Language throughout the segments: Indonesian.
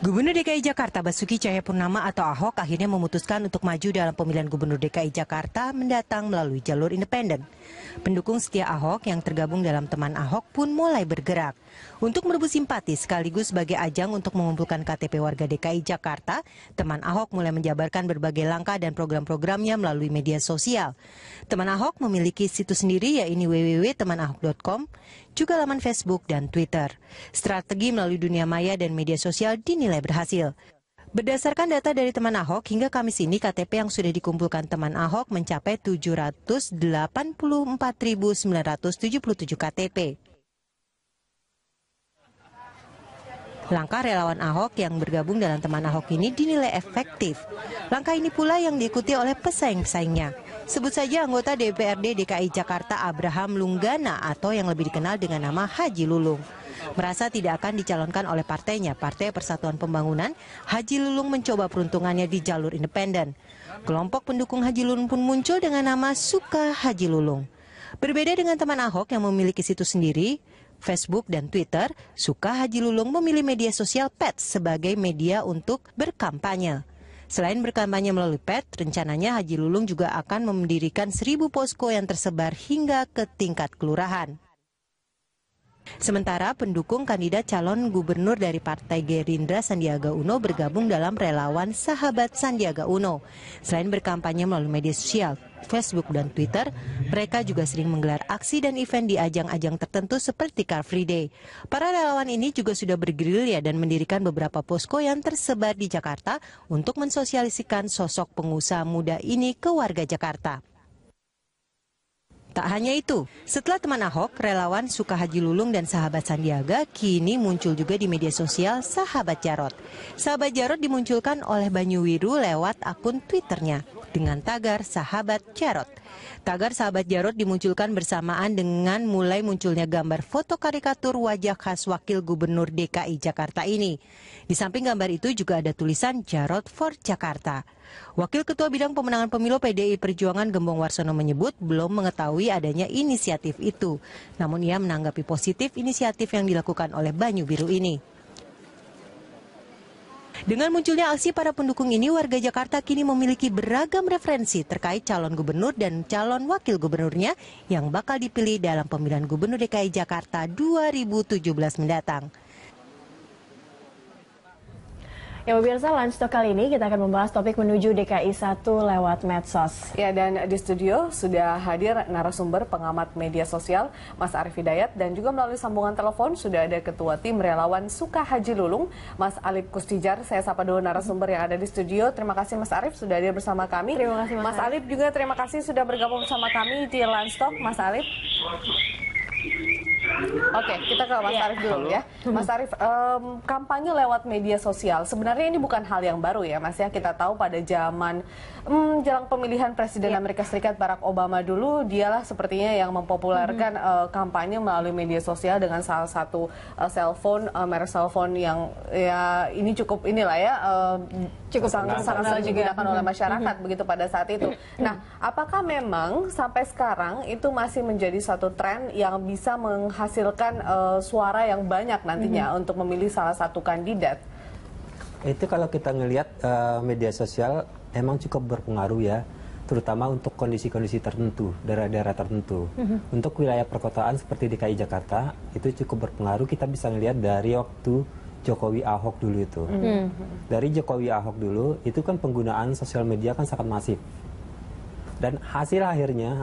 Gubernur DKI Jakarta Basuki Cahayapurnama atau Ahok akhirnya memutuskan untuk maju dalam pemilihan Gubernur DKI Jakarta mendatang melalui jalur independen. Pendukung setia Ahok yang tergabung dalam Teman Ahok pun mulai bergerak. Untuk merebut simpati sekaligus sebagai ajang untuk mengumpulkan KTP warga DKI Jakarta, Teman Ahok mulai menjabarkan berbagai langkah dan program-programnya melalui media sosial. Teman Ahok memiliki situs sendiri yaitu www.temanahok.com, juga laman Facebook dan Twitter. Strategi melalui dunia maya dan media sosial dinilai berhasil. Berdasarkan data dari Teman Ahok, hingga Kamis ini KTP yang sudah dikumpulkan Teman Ahok mencapai 784.977 KTP. Langkah relawan Ahok yang bergabung dalam Teman Ahok ini dinilai efektif. Langkah ini pula yang diikuti oleh pesaing-pesaingnya. Sebut saja anggota DPRD DKI Jakarta Abraham Lunggana atau yang lebih dikenal dengan nama Haji Lulung. Merasa tidak akan dicalonkan oleh partainya, Partai Persatuan Pembangunan, Haji Lulung mencoba peruntungannya di jalur independen. Kelompok pendukung Haji Lulung pun muncul dengan nama Suka Haji Lulung. Berbeda dengan Teman Ahok yang memiliki situs sendiri, Facebook dan Twitter, Suka Haji Lulung memilih media sosial Pets sebagai media untuk berkampanye. Selain berkampanye melalui Pet, rencananya Haji Lulung juga akan mendirikan 1.000 posko yang tersebar hingga ke tingkat kelurahan. Sementara pendukung kandidat calon gubernur dari Partai Gerindra Sandiaga Uno bergabung dalam relawan Sahabat Sandiaga Uno. Selain berkampanye melalui media sosial, Facebook dan Twitter, mereka juga sering menggelar aksi dan event di ajang-ajang tertentu seperti Car Free Day. Para relawan ini juga sudah bergerilya dan mendirikan beberapa posko yang tersebar di Jakarta untuk mensosialisikan sosok pengusaha muda ini ke warga Jakarta. Tak hanya itu, setelah Teman Ahok, relawan Suka Haji Lulung dan Sahabat Sandiaga kini muncul juga di media sosial Sahabat Jarot. Sahabat Jarot dimunculkan oleh Banyu Wiru lewat akun Twitternya dengan tagar Sahabat Jarot. Tagar Sahabat Jarot dimunculkan bersamaan dengan mulai munculnya gambar foto karikatur wajah khas Wakil Gubernur DKI Jakarta ini. Di samping gambar itu juga ada tulisan Jarot for Jakarta. Wakil Ketua Bidang Pemenangan Pemilu PDI Perjuangan Gembong Warsono menyebut belum mengetahui adanya inisiatif itu. Namun ia menanggapi positif inisiatif yang dilakukan oleh Banyu Biru ini. Dengan munculnya aksi para pendukung ini, warga Jakarta kini memiliki beragam referensi terkait calon gubernur dan calon wakil gubernurnya yang bakal dipilih dalam pemilihan Gubernur DKI Jakarta 2017 mendatang. Ya pemirsa, Lunch Talk kali ini kita akan membahas topik menuju DKI 1 lewat medsos. Ya, dan di studio sudah hadir narasumber pengamat media sosial Mas Arief Hidayat, dan juga melalui sambungan telepon sudah ada Ketua Tim Relawan Suka Haji Lulung, Mas Alip Kustijar. Saya sapa dulu narasumber yang ada di studio. Terima kasih Mas Arief sudah hadir bersama kami. Terima kasih Mas Alip juga terima kasih sudah bergabung bersama kami di Lunch Talk. Mas Alip. Oke, kita ke Mas Arief dulu ya. Mas Arief, kampanye lewat media sosial sebenarnya ini bukan hal yang baru ya Mas ya. Kita tahu pada zaman jelang pemilihan Presiden Amerika Serikat Barack Obama dulu, dialah sepertinya yang mempopulerkan kampanye melalui media sosial dengan salah satu merek cellphone yang ya ini cukup inilah ya cukup sangat digunakan oleh masyarakat begitu pada saat itu. Nah, apakah memang sampai sekarang itu masih menjadi satu tren yang bisa menghasilkan suara yang banyak nantinya untuk memilih salah satu kandidat? Itu kalau kita ngelihat media sosial emang cukup berpengaruh ya, terutama untuk kondisi-kondisi tertentu, daerah-daerah tertentu. Untuk wilayah perkotaan seperti DKI Jakarta itu cukup berpengaruh. Kita bisa ngelihat dari waktu Jokowi Ahok dulu itu. Dari Jokowi Ahok dulu itu kan penggunaan sosial media kan sangat masif. Dan hasil akhirnya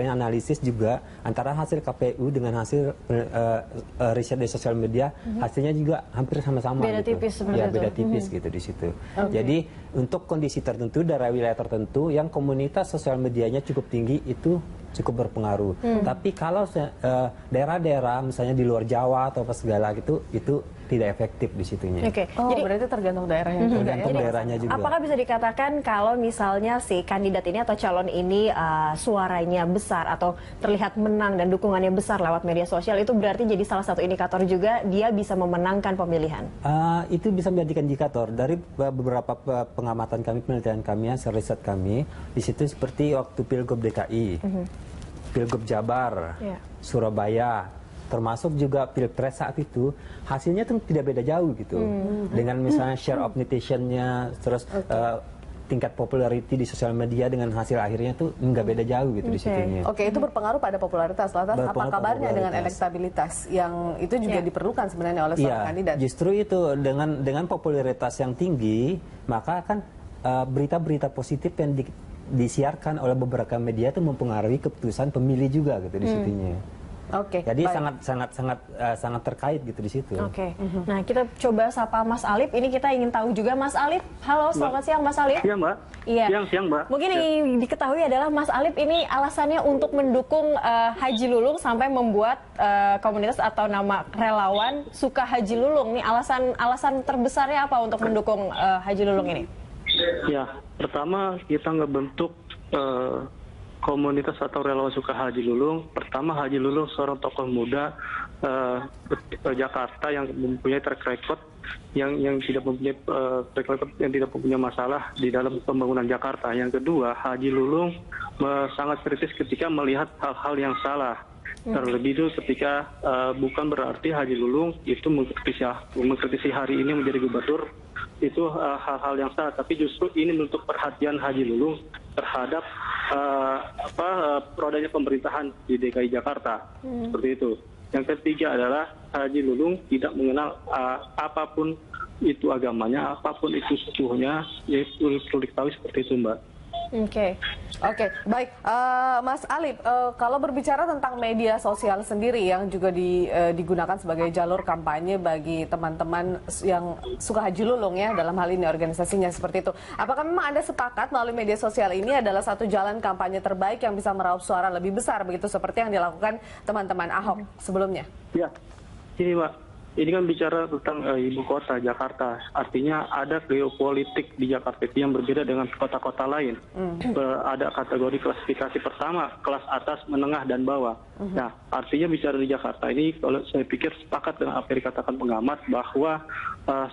analisis juga antara hasil KPU dengan hasil riset di sosial media, hasilnya juga hampir sama-sama. Beda gitu. tipis seperti ya, itu. beda tipis gitu di situ. Jadi untuk kondisi tertentu, daerah wilayah tertentu yang komunitas sosial medianya cukup tinggi itu cukup berpengaruh. Tapi kalau daerah-daerah misalnya di luar Jawa atau apa segala gitu, itu tidak efektif di situnya. Jadi berarti tergantung daerahnya juga. Tergantung daerahnya juga. Apakah bisa dikatakan kalau misalnya si kandidat ini atau calon ini suaranya besar atau terlihat menang dan dukungannya besar lewat media sosial, itu berarti jadi salah satu indikator juga dia bisa memenangkan pemilihan? Itu bisa menjadi indikator dari beberapa pengamatan kami, penelitian kami, hasil riset kami. Di situ seperti waktu Pilgub DKI, Pilgub Jabar, Surabaya, termasuk juga pilpres saat itu hasilnya tuh tidak beda jauh gitu dengan misalnya share of netizennya, terus tingkat popularity di sosial media dengan hasil akhirnya tuh nggak beda jauh gitu di situnya. Oke, itu berpengaruh pada popularitas. Lantas apa kabarnya dengan elektabilitas yang itu juga diperlukan sebenarnya oleh seorang kandidat? Justru itu dengan popularitas yang tinggi, maka kan berita-berita positif yang disiarkan oleh beberapa media itu mempengaruhi keputusan pemilih juga gitu di situnya. Oke. Jadi sangat terkait gitu di situ. Oke. Nah, kita coba sapa Mas Alip. Ini kita ingin tahu juga Mas Alip. Halo, selamat siang Mas Alip. Iya, Mbak. Iya. Siang, Mbak. Mungkin yang diketahui adalah Mas Alip ini alasannya untuk mendukung Haji Lulung sampai membuat komunitas atau nama relawan Suka Haji Lulung. Nih alasan terbesarnya apa untuk mendukung Haji Lulung ini? Ya, pertama kita ngebentuk komunitas atau relawan Suka Haji Lulung. Pertama, Haji Lulung seorang tokoh muda Jakarta yang mempunyai track record yang tidak mempunyai track record yang tidak mempunyai masalah di dalam pembangunan Jakarta. Yang kedua, Haji Lulung sangat kritis ketika melihat hal-hal yang salah. Terlebih itu ketika bukan berarti Haji Lulung itu mengkritisi hari ini menjadi gubernur itu hal-hal yang salah, tapi justru ini untuk perhatian Haji Lulung terhadap rodanya pemerintahan di DKI Jakarta. Seperti itu. Yang ketiga adalah Haji Lulung tidak mengenal apapun itu agamanya, apapun itu sukunya, ya perlu diketahui seperti itu, Mbak. Oke, baik, Mas Alip, kalau berbicara tentang media sosial sendiri yang juga digunakan sebagai jalur kampanye bagi teman-teman yang suka Haji Lulung ya, dalam hal ini organisasinya seperti itu. Apakah memang Anda sepakat melalui media sosial ini adalah satu jalan kampanye terbaik yang bisa meraup suara lebih besar begitu seperti yang dilakukan teman-teman Ahok sebelumnya? Ya, ini Mbak. Ini kan bicara tentang ibu kota Jakarta, artinya ada geopolitik di Jakarta itu yang berbeda dengan kota-kota lain. Ada kategori klasifikasi pertama, kelas atas, menengah, dan bawah. Nah, artinya bicara di Jakarta ini, kalau saya pikir sepakat dengan apa yang dikatakan pengamat bahwa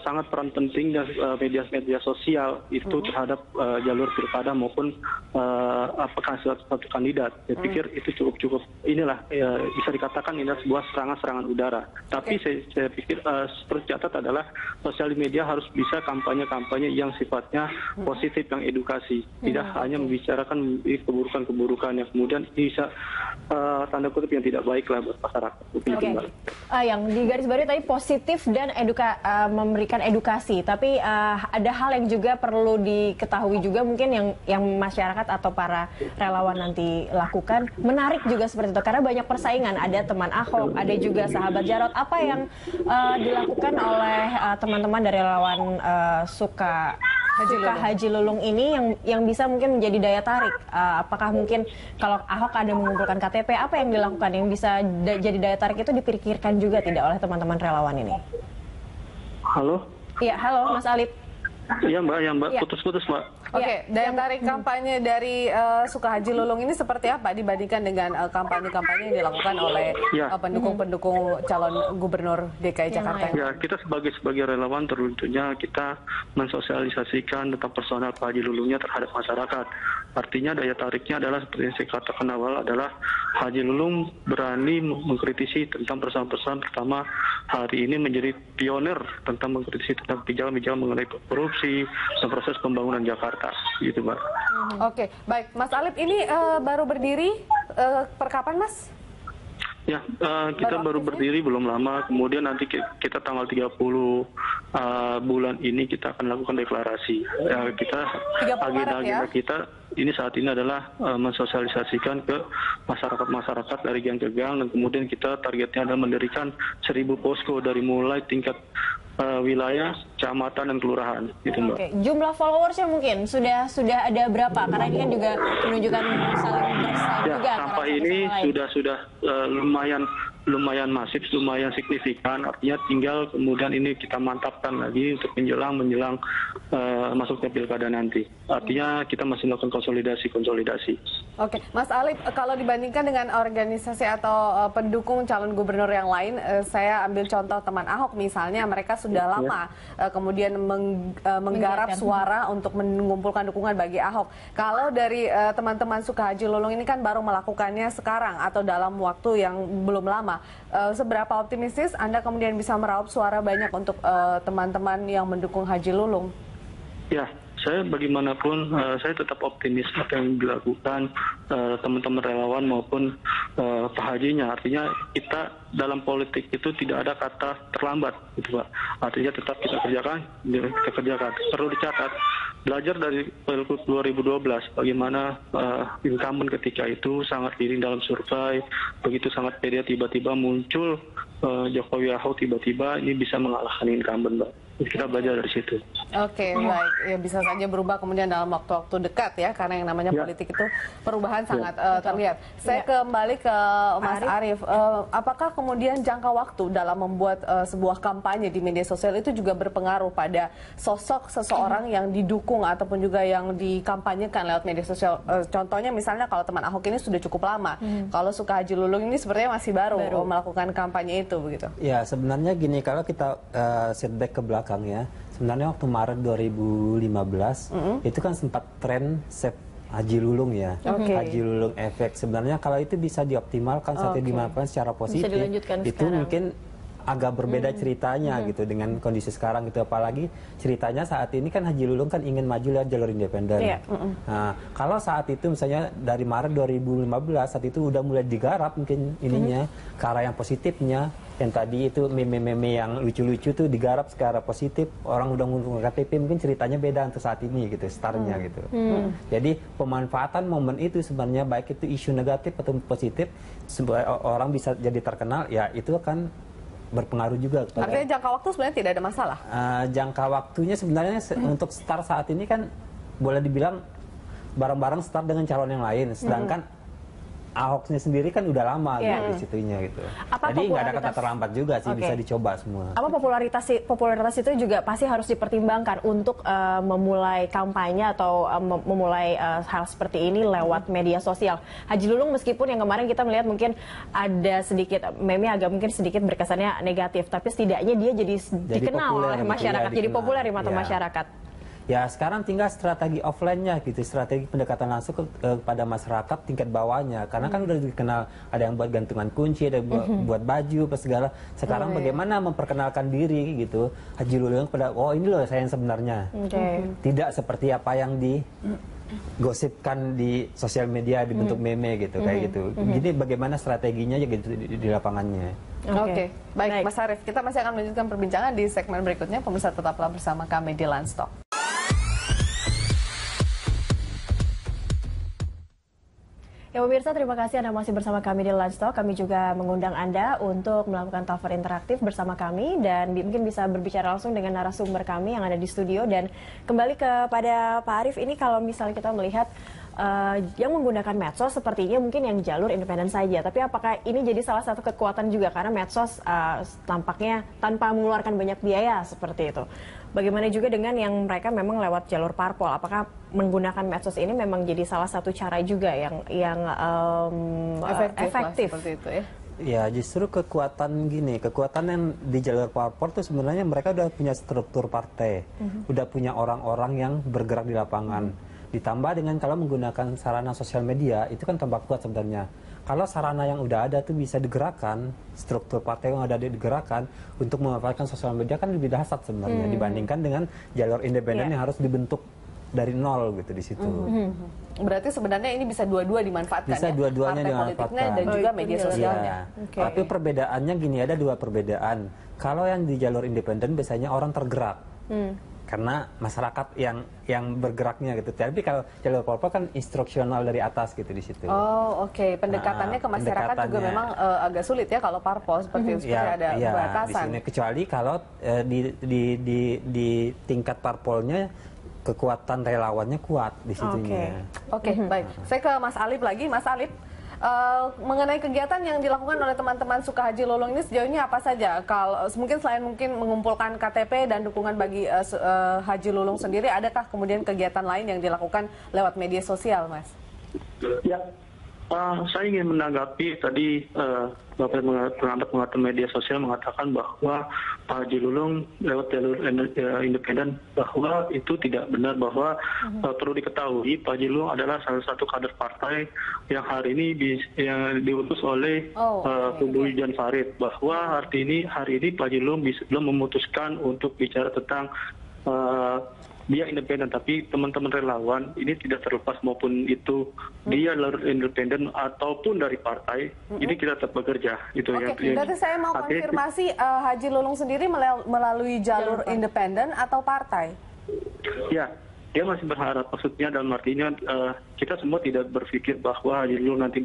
sangat peran penting dan media sosial itu terhadap jalur pilkada maupun satu kandidat. Saya pikir itu cukup inilah bisa dikatakan ini sebuah serangan udara. Tapi saya pikir seperti catat adalah sosial media harus bisa kampanye-kampanye yang sifatnya positif, yang edukasi, tidak hanya membicarakan keburukan-keburukan yang kemudian bisa tanda kutip yang tidak baik lah buat masyarakat. Yang digarisbawahi tadi positif dan memberikan edukasi, tapi ada hal yang juga perlu diketahui juga mungkin yang masyarakat atau para relawan nanti lakukan, menarik juga seperti itu karena banyak persaingan, ada teman Ahok, ada juga sahabat Jarot. Apa yang dilakukan oleh teman-teman dari relawan Suka Haji Lulung ini yang bisa mungkin menjadi daya tarik? Apakah mungkin kalau Ahok ada mengumpulkan KTP, apa yang dilakukan yang bisa jadi daya tarik itu dipikirkan juga tidak oleh teman-teman relawan ini? Halo? Iya, halo Mas Alip. Iya Mbak, putus-putus Mbak. Oke, daya tarik kampanye dari Suka Haji Lulung ini seperti apa dibandingkan dengan kampanye-kampanye yang dilakukan oleh pendukung-pendukung calon gubernur DKI Jakarta? Ya, kita sebagai relawan tentunya kita mensosialisasikan tentang personal Pak Haji Lulungnya terhadap masyarakat. Artinya daya tariknya adalah seperti yang saya katakan awal adalah Haji Lulung berani mengkritisi tentang persoalan-persoalan, pertama hari ini menjadi pionir tentang mengkritisi tentang pijakan-pijakan mengenai korupsi dan proses pembangunan Jakarta. Gitu, Mbak. Oke, baik. Mas Alip ini baru berdiri per kapan, Mas? Ya, kita baru berdiri belum lama, kemudian nanti kita tanggal 30 bulan ini kita akan lakukan deklarasi. Kita agenda kita ini saat ini adalah mensosialisasikan ke masyarakat dari gang ke gang, dan kemudian kita targetnya adalah mendirikan 1000 posko dari mulai tingkat wilayah, kecamatan, dan kelurahan. Gitu, Mbak. Oke, jumlah followersnya mungkin sudah ada berapa? Karena ini kan juga menunjukkan saling bersaing juga. Sampai ini sudah lumayan masif, lumayan signifikan. Artinya tinggal kemudian ini kita mantapkan lagi untuk menjelang masuknya pilkada nanti. Artinya kita masih melakukan konsolidasi. Oke, Mas Alip, kalau dibandingkan dengan organisasi atau pendukung calon gubernur yang lain, saya ambil contoh teman Ahok misalnya, mereka sudah lama kemudian menggarap suara untuk mengumpulkan dukungan bagi Ahok. Kalau dari teman-teman Suka Haji Lulung ini kan baru melakukannya sekarang atau dalam waktu yang belum lama bersama. Seberapa optimistis Anda kemudian bisa meraup suara banyak untuk teman-teman yang mendukung Haji Lulung? Ya, saya bagaimanapun saya tetap optimis apa yang dilakukan teman-teman relawan maupun Pak Hajinya. Artinya kita dalam politik itu tidak ada kata terlambat, gitu Pak. Artinya tetap kita kerjakan. Perlu dicatat, belajar dari Pilgub 2012, bagaimana incumbent ketika itu sangat miring dalam survei, begitu sangat pede, tiba-tiba muncul Jokowi Ahok, tiba-tiba ini bisa mengalahkan incumbent, Pak. Kita belajar dari situ. Oke, baik. Ya, bisa saja berubah kemudian dalam waktu-waktu dekat ya, karena yang namanya politik itu perubahan sangat terlihat. Saya kembali ke Mas Arief. Apakah kemudian jangka waktu dalam membuat sebuah kampanye di media sosial itu juga berpengaruh pada sosok seseorang yang didukung ataupun juga yang dikampanyekan lewat media sosial? Contohnya misalnya kalau teman Ahok ini sudah cukup lama, kalau suka Haji Lulung ini sepertinya masih baru melakukan kampanye itu, begitu? Ya, sebenarnya gini, kalau kita setback ke belakang ya, sebenarnya waktu Maret 2015 itu kan sempat tren Save Haji Lulung ya, Haji Lulung efek. Sebenarnya kalau itu bisa dioptimalkan, satu dimanfaatkan secara positif, itu sekarang mungkin agak berbeda ceritanya gitu dengan kondisi sekarang gitu. Apalagi ceritanya saat ini kan Haji Lulung kan ingin maju lewat jalur independen. Nah, kalau saat itu misalnya dari Maret 2015 saat itu udah mulai digarap mungkin ininya ke arah yang positifnya, yang tadi itu meme-meme yang lucu-lucu tuh digarap ke arah positif, orang udah ngundang KTP, mungkin ceritanya beda untuk saat ini gitu, startnya gitu. Jadi pemanfaatan momen itu sebenarnya baik itu isu negatif atau positif, supaya orang bisa jadi terkenal, ya itu akan berpengaruh juga. Artinya jangka waktu sebenarnya tidak ada masalah? Jangka waktunya sebenarnya untuk start saat ini kan boleh dibilang bareng-bareng start dengan calon yang lain, sedangkan Ahoknya sendiri kan udah lama gitu di situnya gitu. Jadi nggak ada kata terlambat juga sih, bisa dicoba semua. Apa popularitas itu juga pasti harus dipertimbangkan untuk memulai kampanye atau memulai hal seperti ini lewat media sosial. Haji Lulung meskipun yang kemarin kita melihat mungkin ada sedikit meme agak mungkin sedikit berkesannya negatif, tapi setidaknya dia jadi dikenal oleh masyarakat, jadi populer di mata masyarakat. Ya sekarang tinggal strategi offline-nya gitu, strategi pendekatan langsung kepada masyarakat tingkat bawahnya. Karena kan udah dikenal, ada yang buat gantungan kunci, ada yang buat baju, apa segala. Sekarang bagaimana memperkenalkan diri gitu, Haji Lulung pada, oh ini loh saya yang sebenarnya. Tidak seperti apa yang digosipkan di sosial media dibentuk meme gitu, kayak gitu. Jadi bagaimana strateginya gitu di lapangannya. Oke, baik Mas Arief, kita masih akan melanjutkan perbincangan di segmen berikutnya. Pemirsa tetaplah bersama kami di Landstalk. Ya pemirsa, terima kasih Anda masih bersama kami di Landstalk. Kami juga mengundang Anda untuk melakukan telepon interaktif bersama kami dan mungkin bisa berbicara langsung dengan narasumber kami yang ada di studio. Dan kembali kepada Pak Arief, ini kalau misalnya kita melihat yang menggunakan medsos sepertinya mungkin yang jalur independen saja. Tapi apakah ini jadi salah satu kekuatan juga karena medsos tampaknya tanpa mengeluarkan banyak biaya seperti itu. Bagaimana juga dengan yang mereka memang lewat jalur parpol? Apakah menggunakan medsos ini memang jadi salah satu cara juga yang efektif seperti itu ya? Ya justru kekuatan yang di jalur parpol itu sebenarnya mereka udah punya struktur partai, udah punya orang-orang yang bergerak di lapangan. Ditambah dengan kalau menggunakan sarana sosial media itu kan tambah kuat sebenarnya. Kalau sarana yang udah ada tuh bisa digerakkan, struktur partai yang ada digerakkan untuk memanfaatkan sosial media kan lebih dahsyat sebenarnya dibandingkan dengan jalur independen yang harus dibentuk dari nol gitu di situ. Berarti sebenarnya ini bisa dua-dua dimanfaatkan, bisa dua-duanya dimanfaatkan dan juga media sosialnya. Tapi perbedaannya gini, ada dua perbedaan. Kalau yang di jalur independen biasanya orang tergerak. Karena masyarakat yang bergeraknya gitu. Tapi kalau jalur parpol kan instruksional dari atas gitu di situ. Oh oke, pendekatannya ke masyarakat juga memang agak sulit ya kalau parpol seperti itu, ada batasan. Di sini, kecuali kalau di tingkat parpolnya kekuatan relawannya kuat di situnya. Oke, baik. Saya ke Mas Alip lagi, Mas Alip. Mengenai kegiatan yang dilakukan oleh teman-teman Suka Haji Lulung ini sejauh ini apa saja? Kalau mungkin selain mengumpulkan KTP dan dukungan bagi Haji Lulung sendiri, adakah kemudian kegiatan lain yang dilakukan lewat media sosial, Mas? Ya, saya ingin menanggapi tadi Bapak pengamat media sosial mengatakan bahwa Pak Haji Lulung lewat jalur independen bahwa itu tidak benar, bahwa perlu diketahui Pak Haji Lulung adalah salah satu kader partai yang hari ini yang diutus oleh kubu Jan Farid, bahwa hari ini Pak Haji Lulung belum memutuskan untuk bicara tentang dia independen, tapi teman-teman relawan ini tidak terlepas maupun itu dia jalur independen ataupun dari partai, ini kita tetap bekerja. Itu berarti saya mau konfirmasi, Haji Lulung sendiri melalui jalur independen atau partai? Ya, dia masih berharap, maksudnya dalam artinya kita semua tidak berpikir bahwa Haji Lulung nanti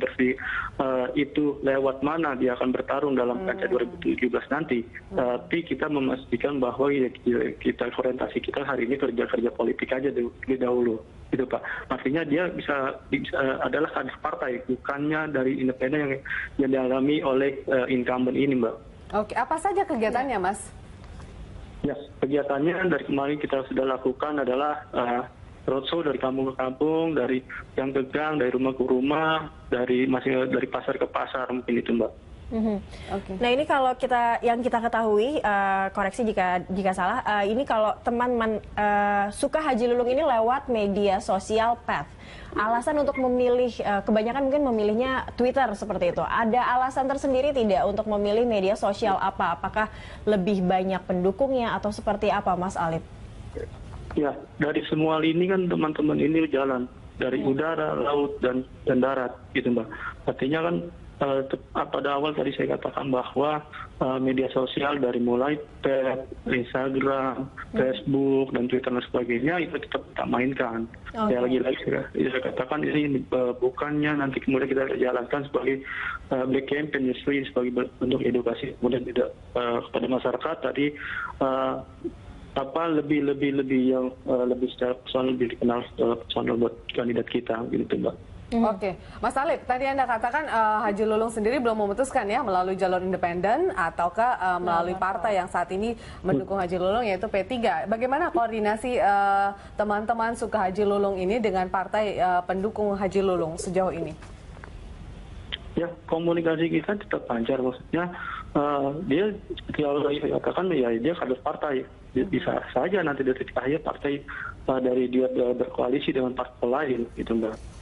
itu lewat mana dia akan bertarung dalam kancah 2017 nanti. Tapi kita memastikan bahwa kita orientasi kita hari ini kerja politik aja lebih dahulu, gitu Pak. Artinya dia bisa adalah kader partai, bukannya dari independen yang dialami oleh incumbent ini, Mbak. Oke, apa saja kegiatannya, Mas? Ya, kegiatannya dari kemarin kita sudah lakukan adalah roadshow dari kampung ke kampung, dari gang ke gang, dari rumah ke rumah, dari pasar ke pasar, mungkin itu, Mbak. Nah, ini kalau yang kita ketahui, koreksi jika salah, ini kalau teman-teman suka Haji Lulung ini lewat media sosial Path. Alasan untuk memilih, kebanyakan mungkin memilihnya Twitter seperti itu. Ada alasan tersendiri tidak untuk memilih media sosial apa? Apakah lebih banyak pendukungnya atau seperti apa, Mas Alip? Ya, dari semua lini kan teman-teman ini jalan. Dari udara, laut, dan darat, gitu Mbak. Artinya kan pada awal tadi saya katakan bahwa media sosial dari mulai Instagram, Facebook, dan Twitter dan sebagainya itu tetap kita mainkan. Ya lagi-lagi saya katakan ini bukannya nanti kemudian kita jalankan sebagai black campaign, justru sebagai bentuk edukasi kemudian tidak kepada masyarakat tadi lebih yang lebih secara personal, lebih dikenal personal buat kandidat kita gitu Mbak. Oke, Mas Alip, tadi Anda katakan Haji Lulung sendiri belum memutuskan ya melalui jalur independen ataukah melalui partai yang saat ini mendukung Haji Lulung yaitu P3. Bagaimana koordinasi teman-teman suka Haji Lulung ini dengan partai pendukung Haji Lulung sejauh ini? Ya, komunikasi kita tetap lancar, maksudnya dia seperti awal saya katakan ya dia kader partai. Bisa saja nanti dari akhir partai dari dia berkoalisi dengan partai lain gitu Mbak.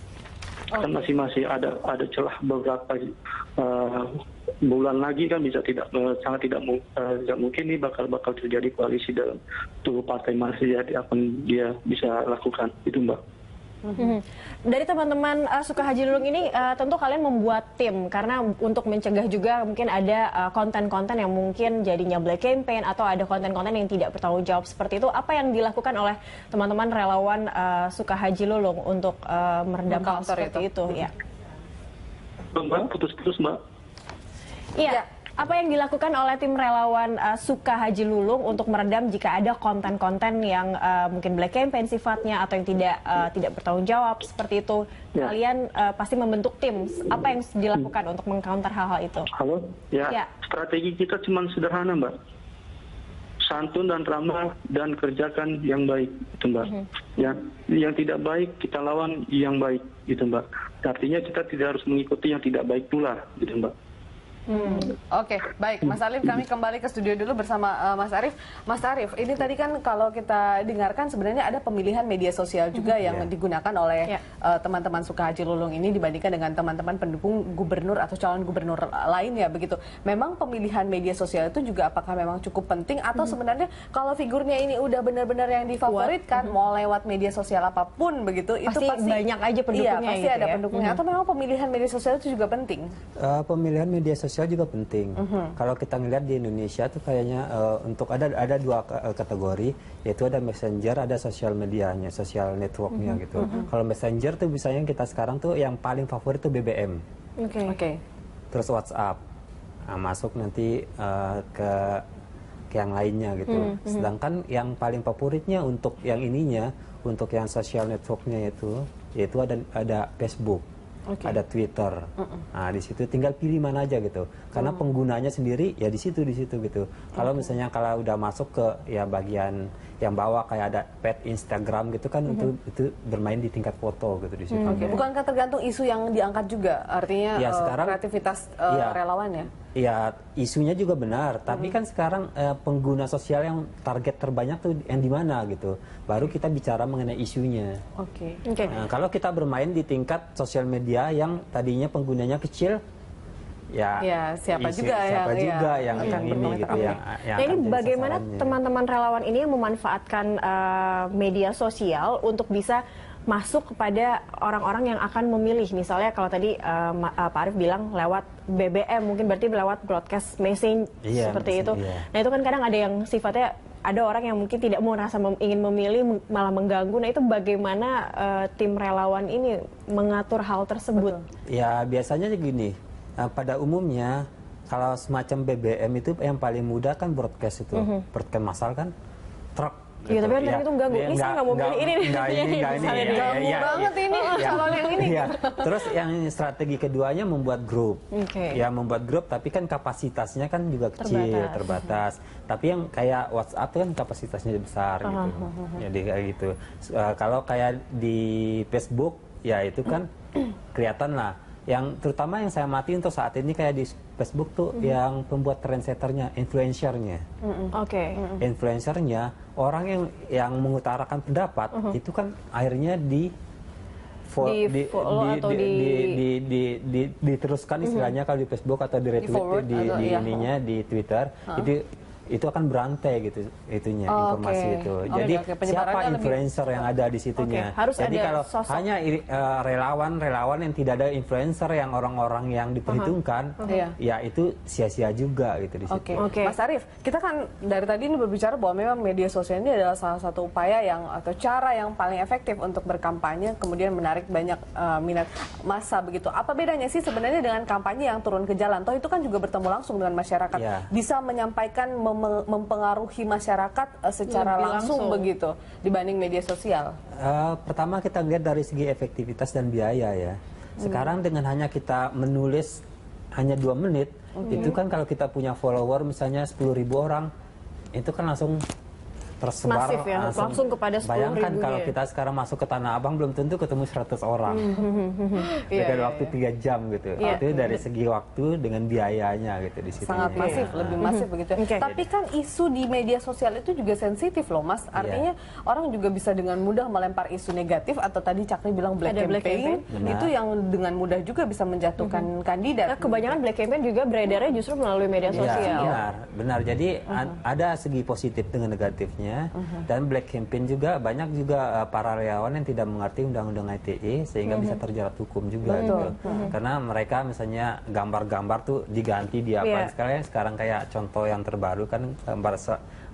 Kan masih ada celah beberapa bulan lagi kan bisa sangat tidak mungkin nih bakal terjadi koalisi dalam tubuh partai masih akan dia bisa lakukan itu Mbak. Dari teman-teman suka Haji Lulung ini tentu kalian membuat tim karena untuk mencegah juga mungkin ada konten-konten yang mungkin jadinya black campaign atau ada konten-konten yang tidak bertanggung jawab seperti itu. Apa yang dilakukan oleh teman-teman relawan suka Haji Lulung untuk meredam hal seperti itu? Ya. Mbak, putus-putus Mbak. Iya. Apa yang dilakukan oleh tim relawan suka Haji Lulung untuk meredam jika ada konten-konten yang mungkin black campaign sifatnya atau yang tidak bertanggung jawab seperti itu? Ya. Kalian pasti membentuk tim. Apa yang dilakukan untuk mengcounter hal-hal itu? Halo, ya. Strategi kita cuma sederhana Mbak. Santun dan ramah dan kerjakan yang baik, gitu Mbak. Ya, yang tidak baik kita lawan yang baik, gitu Mbak. Artinya kita tidak harus mengikuti yang tidak baik pula, gitu Mbak. Oke, baik Mas Alif, kami kembali ke studio dulu bersama Mas Arief. Mas Arief, ini tadi kan kalau kita dengarkan sebenarnya ada pemilihan media sosial juga yang digunakan oleh teman-teman suka Haji Lulung ini dibandingkan dengan teman-teman pendukung gubernur atau calon gubernur lainnya begitu. Memang pemilihan media sosial itu juga apakah memang cukup penting atau sebenarnya kalau figurnya ini udah benar-benar yang difavoritkan mau lewat media sosial apapun begitu itu pasti banyak aja pendukungnya, pasti ada pendukungnya atau memang pemilihan media sosial itu juga penting? Pemilihan media sosial juga penting. Kalau kita ngelihat di Indonesia tuh kayaknya untuk ada dua kategori, yaitu ada messenger, ada sosial medianya, sosial networknya gitu. Kalau messenger tuh misalnya kita sekarang tuh yang paling favorit tuh BBM. Terus WhatsApp. Nah, masuk nanti ke yang lainnya gitu. Sedangkan yang paling favoritnya untuk yang ininya, untuk yang sosial networknya yaitu ada Facebook. Ada Twitter, nah di situ tinggal pilih mana aja gitu, karena penggunanya sendiri ya di situ gitu. Kalau misalnya kalau udah masuk ke ya bagian yang bawah kayak ada pet Instagram gitu kan itu bermain di tingkat foto gitu di situ. Bukankah tergantung isu yang diangkat juga, artinya ya, sekarang, kreativitas relawannya? ya isunya juga benar, tapi kan sekarang pengguna sosial yang target terbanyak tuh yang di mana gitu. Baru kita bicara mengenai isunya. Oke. Nah, kalau kita bermain di tingkat sosial media yang tadinya penggunanya kecil, ya siapa juga yang ini gitu yang nah ini bagaimana teman-teman relawan ini yang memanfaatkan media sosial untuk bisa masuk kepada orang-orang yang akan memilih, misalnya kalau tadi Pak Arief bilang lewat BBM, mungkin berarti lewat broadcast message seperti itu. Nah itu kan kadang ada yang sifatnya, ada orang yang mungkin tidak mau merasa ingin memilih malah mengganggu. Nah itu bagaimana tim relawan ini mengatur hal tersebut? Ya biasanya gini, pada umumnya kalau semacam BBM itu yang paling mudah kan broadcast itu, broadcast massal kan, truk. Iya, tapi kan itu ganggu. Ini saya nggak mau pilih ini. Nggak ini. Ganggu banget ini calon yang ini. Terus yang strategi keduanya membuat grup. Ya membuat grup, tapi kan kapasitasnya kan juga kecil, terbatas. Tapi yang kayak WhatsApp kan kapasitasnya besar gitu. Jadi kayak gitu. Kalau kayak di Facebook, ya itu kan kelihatan lah. Yang terutama yang saya amati untuk saat ini kayak di Facebook tuh yang pembuat trendsetternya, influencernya. Influencernya orang yang mengutarakan pendapat itu kan akhirnya diteruskan istilahnya kalau di Facebook atau di retweet di Twitter itu akan berantai gitu itunya informasi itu. Jadi siapa influencer yang ada di situnya? Jadi kalau hanya relawan yang tidak ada influencer yang orang-orang yang diperhitungkan, ya itu sia-sia juga gitu di situ. Mas Arief, kita kan dari tadi ini berbicara bahwa memang media sosial ini adalah salah satu upaya yang atau cara yang paling efektif untuk berkampanye, kemudian menarik banyak minat massa begitu. Apa bedanya sih sebenarnya dengan kampanye yang turun ke jalan? Toh itu kan juga bertemu langsung dengan masyarakat, bisa menyampaikan mempengaruhi masyarakat secara langsung begitu dibanding media sosial? Pertama kita lihat dari segi efektivitas dan biaya ya. Sekarang dengan hanya kita menulis hanya 2 menit, itu kan kalau kita punya follower misalnya 10.000 orang, itu kan langsung tersebar. Masif ya, langsung kepada 10.000. Bayangkan kalau kita sekarang masuk ke Tanah Abang belum tentu ketemu 100 orang. Dengan waktu 3 jam gitu. Itu dari segi waktu dengan biayanya gitu di situ. Sangat masif, lebih masif begitu. Tapi kan isu di media sosial itu juga sensitif loh Mas. Artinya orang juga bisa dengan mudah melempar isu negatif atau tadi Cakri bilang black campaign. Itu yang dengan mudah juga bisa menjatuhkan kandidat. Kebanyakan black campaign juga beredarnya justru melalui media sosial. Benar. Jadi ada segi positif dengan negatifnya. Dan black campaign juga banyak juga para relawan yang tidak mengerti undang-undang ITE sehingga bisa terjerat hukum juga gitu. Karena mereka misalnya gambar-gambar tuh diganti di apa sekarang kayak contoh yang terbaru kan gambar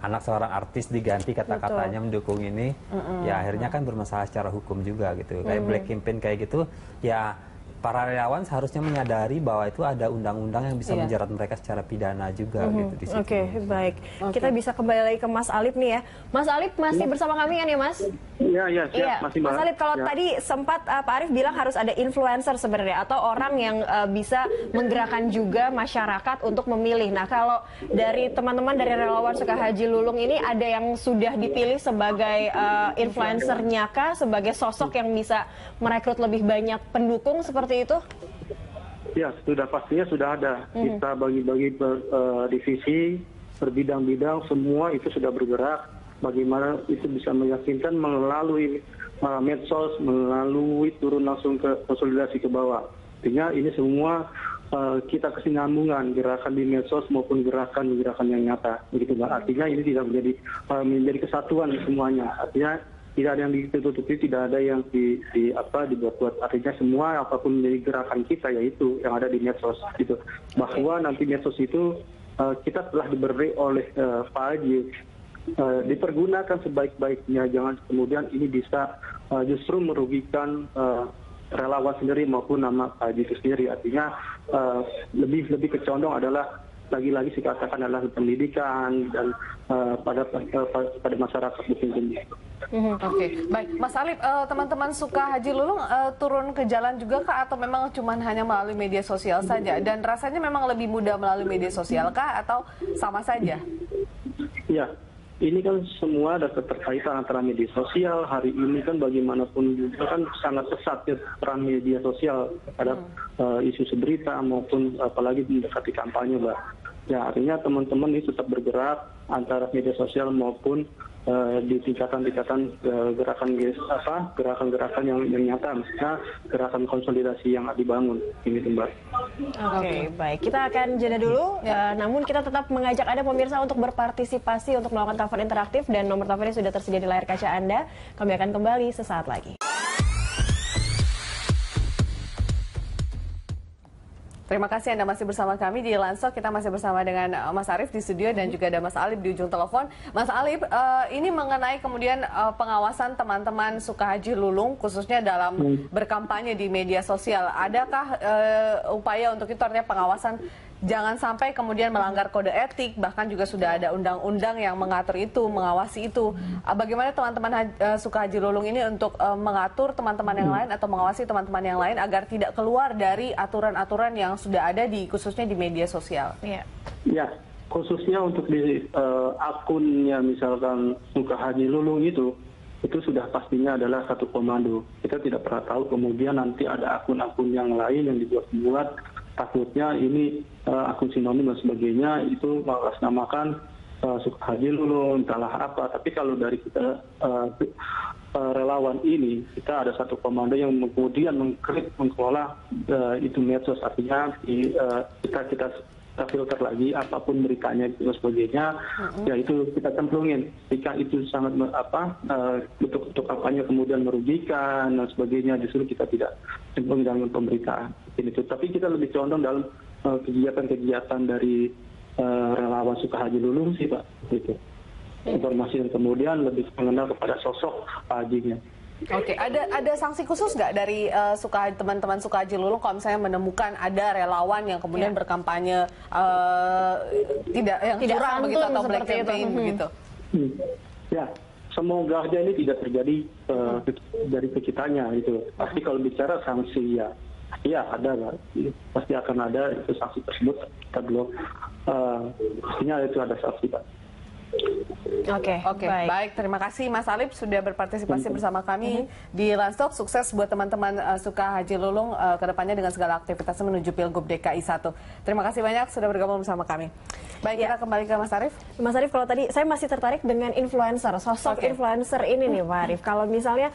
anak seorang artis diganti kata-katanya mendukung ini, ya akhirnya kan bermasalah secara hukum juga gitu. Kayak black campaign kayak gitu, ya para relawan seharusnya menyadari bahwa itu ada undang-undang yang bisa menjerat mereka secara pidana juga gitu di situ. Baik. Kita bisa kembali lagi ke Mas Alip nih ya. Mas Alip masih bersama kami kan ya Mas? Iya, siap. Masih Mas Alip, kalau tadi sempat Pak Arief bilang harus ada influencer sebenarnya atau orang yang bisa menggerakkan juga masyarakat untuk memilih. Nah, kalau dari teman-teman dari relawan Sukahaji Lulung ini ada yang sudah dipilih sebagai influencernya kah, sebagai sosok yang bisa merekrut lebih banyak pendukung seperti itu? Ya, pastinya sudah ada. Kita bagi-bagi divisi, berbidang-bidang, semua itu sudah bergerak. Bagaimana itu bisa meyakinkan melalui medsos, melalui turun langsung ke konsolidasi ke bawah. Artinya ini semua kita kesinambungan gerakan di medsos maupun gerakan yang nyata. Begitu, Mbak. Artinya ini tidak menjadi kesatuan semuanya. Artinya tidak ada yang ditutupi, tidak ada yang dibuat-buat. Artinya semua apapun menjadi gerakan kita yaitu yang ada di medsos gitu. Bahwa nanti medsos itu kita telah diberi oleh Pak Haji dipergunakan sebaik-baiknya, jangan kemudian ini bisa justru merugikan relawan sendiri maupun nama Pak Haji itu sendiri. Artinya lebih kecondong adalah lagi-lagi dikatakan adalah pendidikan dan pada masyarakat mungkin. Baik, Mas Alip, teman-teman Sukahaji Lulung turun ke jalan juga kah atau memang cuma hanya melalui media sosial saja? Dan rasanya memang lebih mudah melalui media sosial kah atau sama saja? Iya, ini kan semua ada keterkaitan antara media sosial. Hari ini kan bagaimanapun juga kan sangat pesat ya peran media sosial terhadap isu berita maupun apalagi mendekati kampanye, Mbak. Ya, artinya teman-teman ini tetap bergerak antara media sosial maupun di tingkatan-tingkatan gerakan-gerakan yang nyata, misalnya gerakan konsolidasi yang dibangun ini, Mbak. Oke, baik. Kita akan jeda dulu, namun kita tetap mengajak Anda pemirsa untuk berpartisipasi untuk melakukan telepon interaktif dan nomor teleponnya sudah tersedia di layar kaca Anda. Kami akan kembali sesaat lagi. Terima kasih Anda masih bersama kami di Lansok. Kita masih bersama dengan Mas Arief di studio dan juga ada Mas Alip di ujung telepon. Mas Alip, ini mengenai kemudian pengawasan teman-teman Sukahaji Lulung khususnya dalam berkampanye di media sosial. Adakah upaya untuk itu, artinya pengawasan jangan sampai kemudian melanggar kode etik, bahkan juga sudah ada undang-undang yang mengatur itu, mengawasi itu. Bagaimana teman-teman Sukahaji Lulung ini untuk mengatur teman-teman yang lain atau mengawasi teman-teman yang lain agar tidak keluar dari aturan-aturan yang sudah ada khususnya di media sosial? Ya, khususnya untuk di akunnya misalkan Sukahaji Lulung itu sudah pastinya adalah satu komando. Kita tidak pernah tahu kemudian nanti ada akun-akun yang lain yang dibuat-buat, takutnya ini akun sinonim dan sebagainya, itu mengatasnamakan Sukahaji Lulung, entahlah apa. Tapi kalau dari kita relawan ini, kita ada satu komando yang kemudian mengelola itu medsos, artinya kita filter lagi apapun beritanya dan sebagainya, ya itu kita cemplungin. Jika itu sangat bentuk kampanye kemudian merugikan dan sebagainya, justru kita tidak cemplung dalam pemberitaan itu. Tapi kita lebih condong dalam kegiatan-kegiatan dari relawan Sukahaji Lulung sih, Pak, gitu. Informasi yang kemudian lebih mengenal kepada sosok Pak Hajinya. Oke, ada sanksi khusus nggak dari teman-teman Sukahaji Lulung kalau misalnya menemukan ada relawan yang kemudian berkampanye tidak curang begitu atau black campaign begitu? Ya, semoga aja ini tidak terjadi dari kita-kitanya gitu. Pasti kalau bicara sanksi ya ada lah, pasti akan ada itu sanksi tersebut. Kita belum pastinya itu ada sanksi, Pak. Oke, baik. Terima kasih Mas Alip sudah berpartisipasi bersama kami di Lansok. Sukses buat teman-teman Sukahaji Lulung kedepannya dengan segala aktivitasnya menuju Pilgub DKI 1. Terima kasih banyak sudah bergabung bersama kami. Baik, kita kembali ke Mas Arief. Mas Arief, kalau tadi saya masih tertarik dengan influencer, sosok influencer ini nih Pak Arief. Kalau misalnya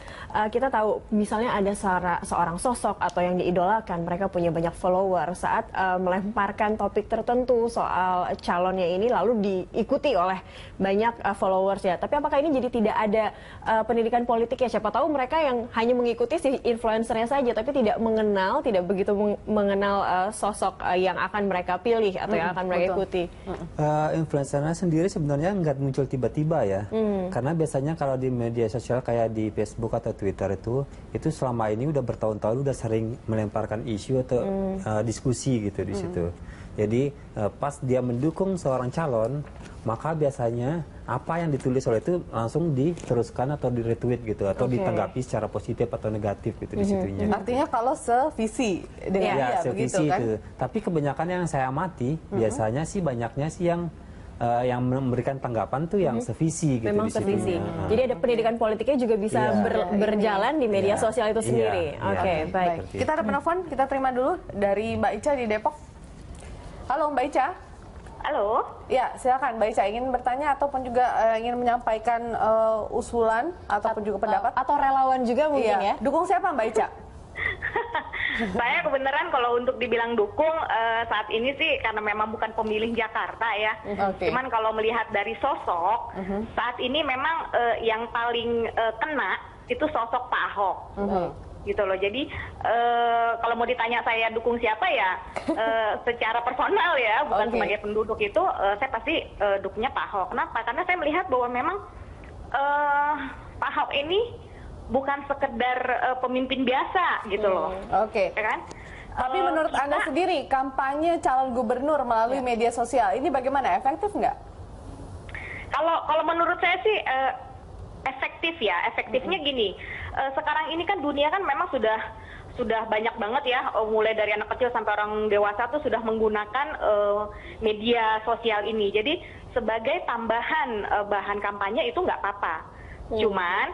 kita tahu misalnya ada seorang sosok atau yang diidolakan, mereka punya banyak follower, saat melemparkan topik tertentu soal calonnya ini lalu diikuti oleh banyak followers ya. Tapi apakah ini jadi tidak ada pendidikan politik ya? Siapa tahu mereka yang hanya mengikuti si influencernya saja, tapi tidak begitu mengenal sosok yang akan mereka pilih atau yang akan mereka ikuti. Influencernya sendiri sebenarnya nggak muncul tiba-tiba ya. Karena biasanya kalau di media sosial kayak di Facebook atau Twitter itu selama ini udah bertahun-tahun udah sering melemparkan isu atau diskusi gitu di situ. Jadi pas dia mendukung seorang calon, maka biasanya apa yang ditulis oleh itu langsung diteruskan atau di-retweet gitu, atau ditanggapi secara positif atau negatif gitu di situnya. Artinya kalau sevisi dengan dia begitu kan? Itu. Tapi kebanyakan yang saya amati biasanya sih banyaknya sih yang memberikan tanggapan tuh yang sevisi gitu. Memang di sevisi. situnya. Jadi ada pendidikan politiknya juga bisa berjalan di media sosial itu sendiri. Oke, baik. Kita ada penelpon, kita terima dulu dari Mbak Ica di Depok. Halo Mbak Ica. Halo. Ya, silakan Mbak Ica, ingin bertanya ataupun juga ingin menyampaikan usulan ataupun juga pendapat atau relawan juga mungkin ya. Dukung siapa Mbak Ica? Saya kebenaran kalau untuk dibilang dukung saat ini sih karena memang bukan pemilih Jakarta ya. Cuman kalau melihat dari sosok saat ini memang yang paling kena itu sosok Pak Ahok. Gitu loh. Jadi kalau mau ditanya saya dukung siapa ya secara personal ya, bukan sebagai penduduk itu saya pasti dukungnya Pak Ahok. Kenapa? Karena saya melihat bahwa memang Pak Ahok ini bukan sekedar pemimpin biasa gitu loh. Ya kan? Tapi menurut Anda sendiri kampanye calon gubernur melalui media sosial ini bagaimana? Efektif nggak? Kalau menurut saya sih efektif ya. Efektifnya gini. Sekarang ini kan dunia kan memang sudah banyak banget ya, mulai dari anak kecil sampai orang dewasa tuh sudah menggunakan media sosial ini. Jadi sebagai tambahan bahan kampanye itu nggak apa-apa. Cuman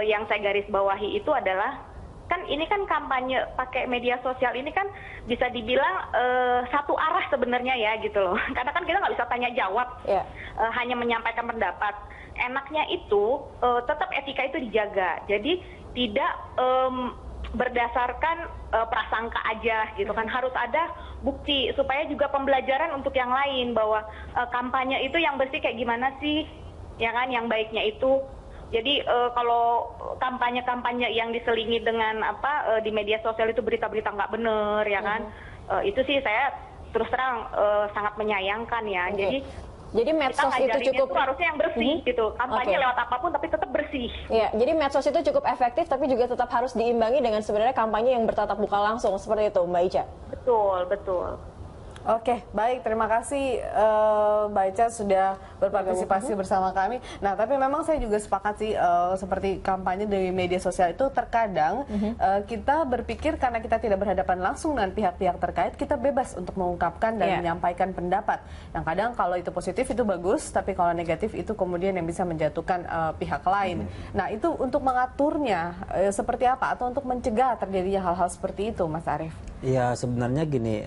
yang saya garis bawahi itu adalah kan ini kan kampanye pakai media sosial ini kan bisa dibilang satu arah sebenarnya ya gitu loh. Karena kan kita nggak bisa tanya jawab, hanya menyampaikan pendapat. Enaknya itu tetap etika itu dijaga. Jadi tidak berdasarkan prasangka aja gitu kan, harus ada bukti supaya juga pembelajaran untuk yang lain bahwa kampanye itu yang bersih kayak gimana sih, ya kan, yang baiknya itu. Jadi kalau kampanye-kampanye yang diselingi dengan di media sosial itu berita-berita nggak benar, ya kan, itu sih saya terus terang sangat menyayangkan ya. Jadi medsos itu cukup harusnya yang bersih gitu, kampanye lewat apapun tapi tetap bersih. Iya, jadi medsos itu cukup efektif tapi juga tetap harus diimbangi dengan sebenarnya kampanye yang bertatap muka langsung seperti itu, Mbak Ica. Betul. Oke, baik. Terima kasih Mbak Ica sudah berpartisipasi bersama kami. Nah, tapi memang saya juga sepakat sih seperti kampanye dari media sosial itu terkadang kita berpikir karena kita tidak berhadapan langsung dengan pihak-pihak terkait, kita bebas untuk mengungkapkan dan menyampaikan pendapat. Yang kadang kalau itu positif itu bagus, tapi kalau negatif itu kemudian yang bisa menjatuhkan pihak lain. Nah, itu untuk mengaturnya seperti apa atau untuk mencegah terjadinya hal-hal seperti itu, Mas Arief? Ya, sebenarnya gini,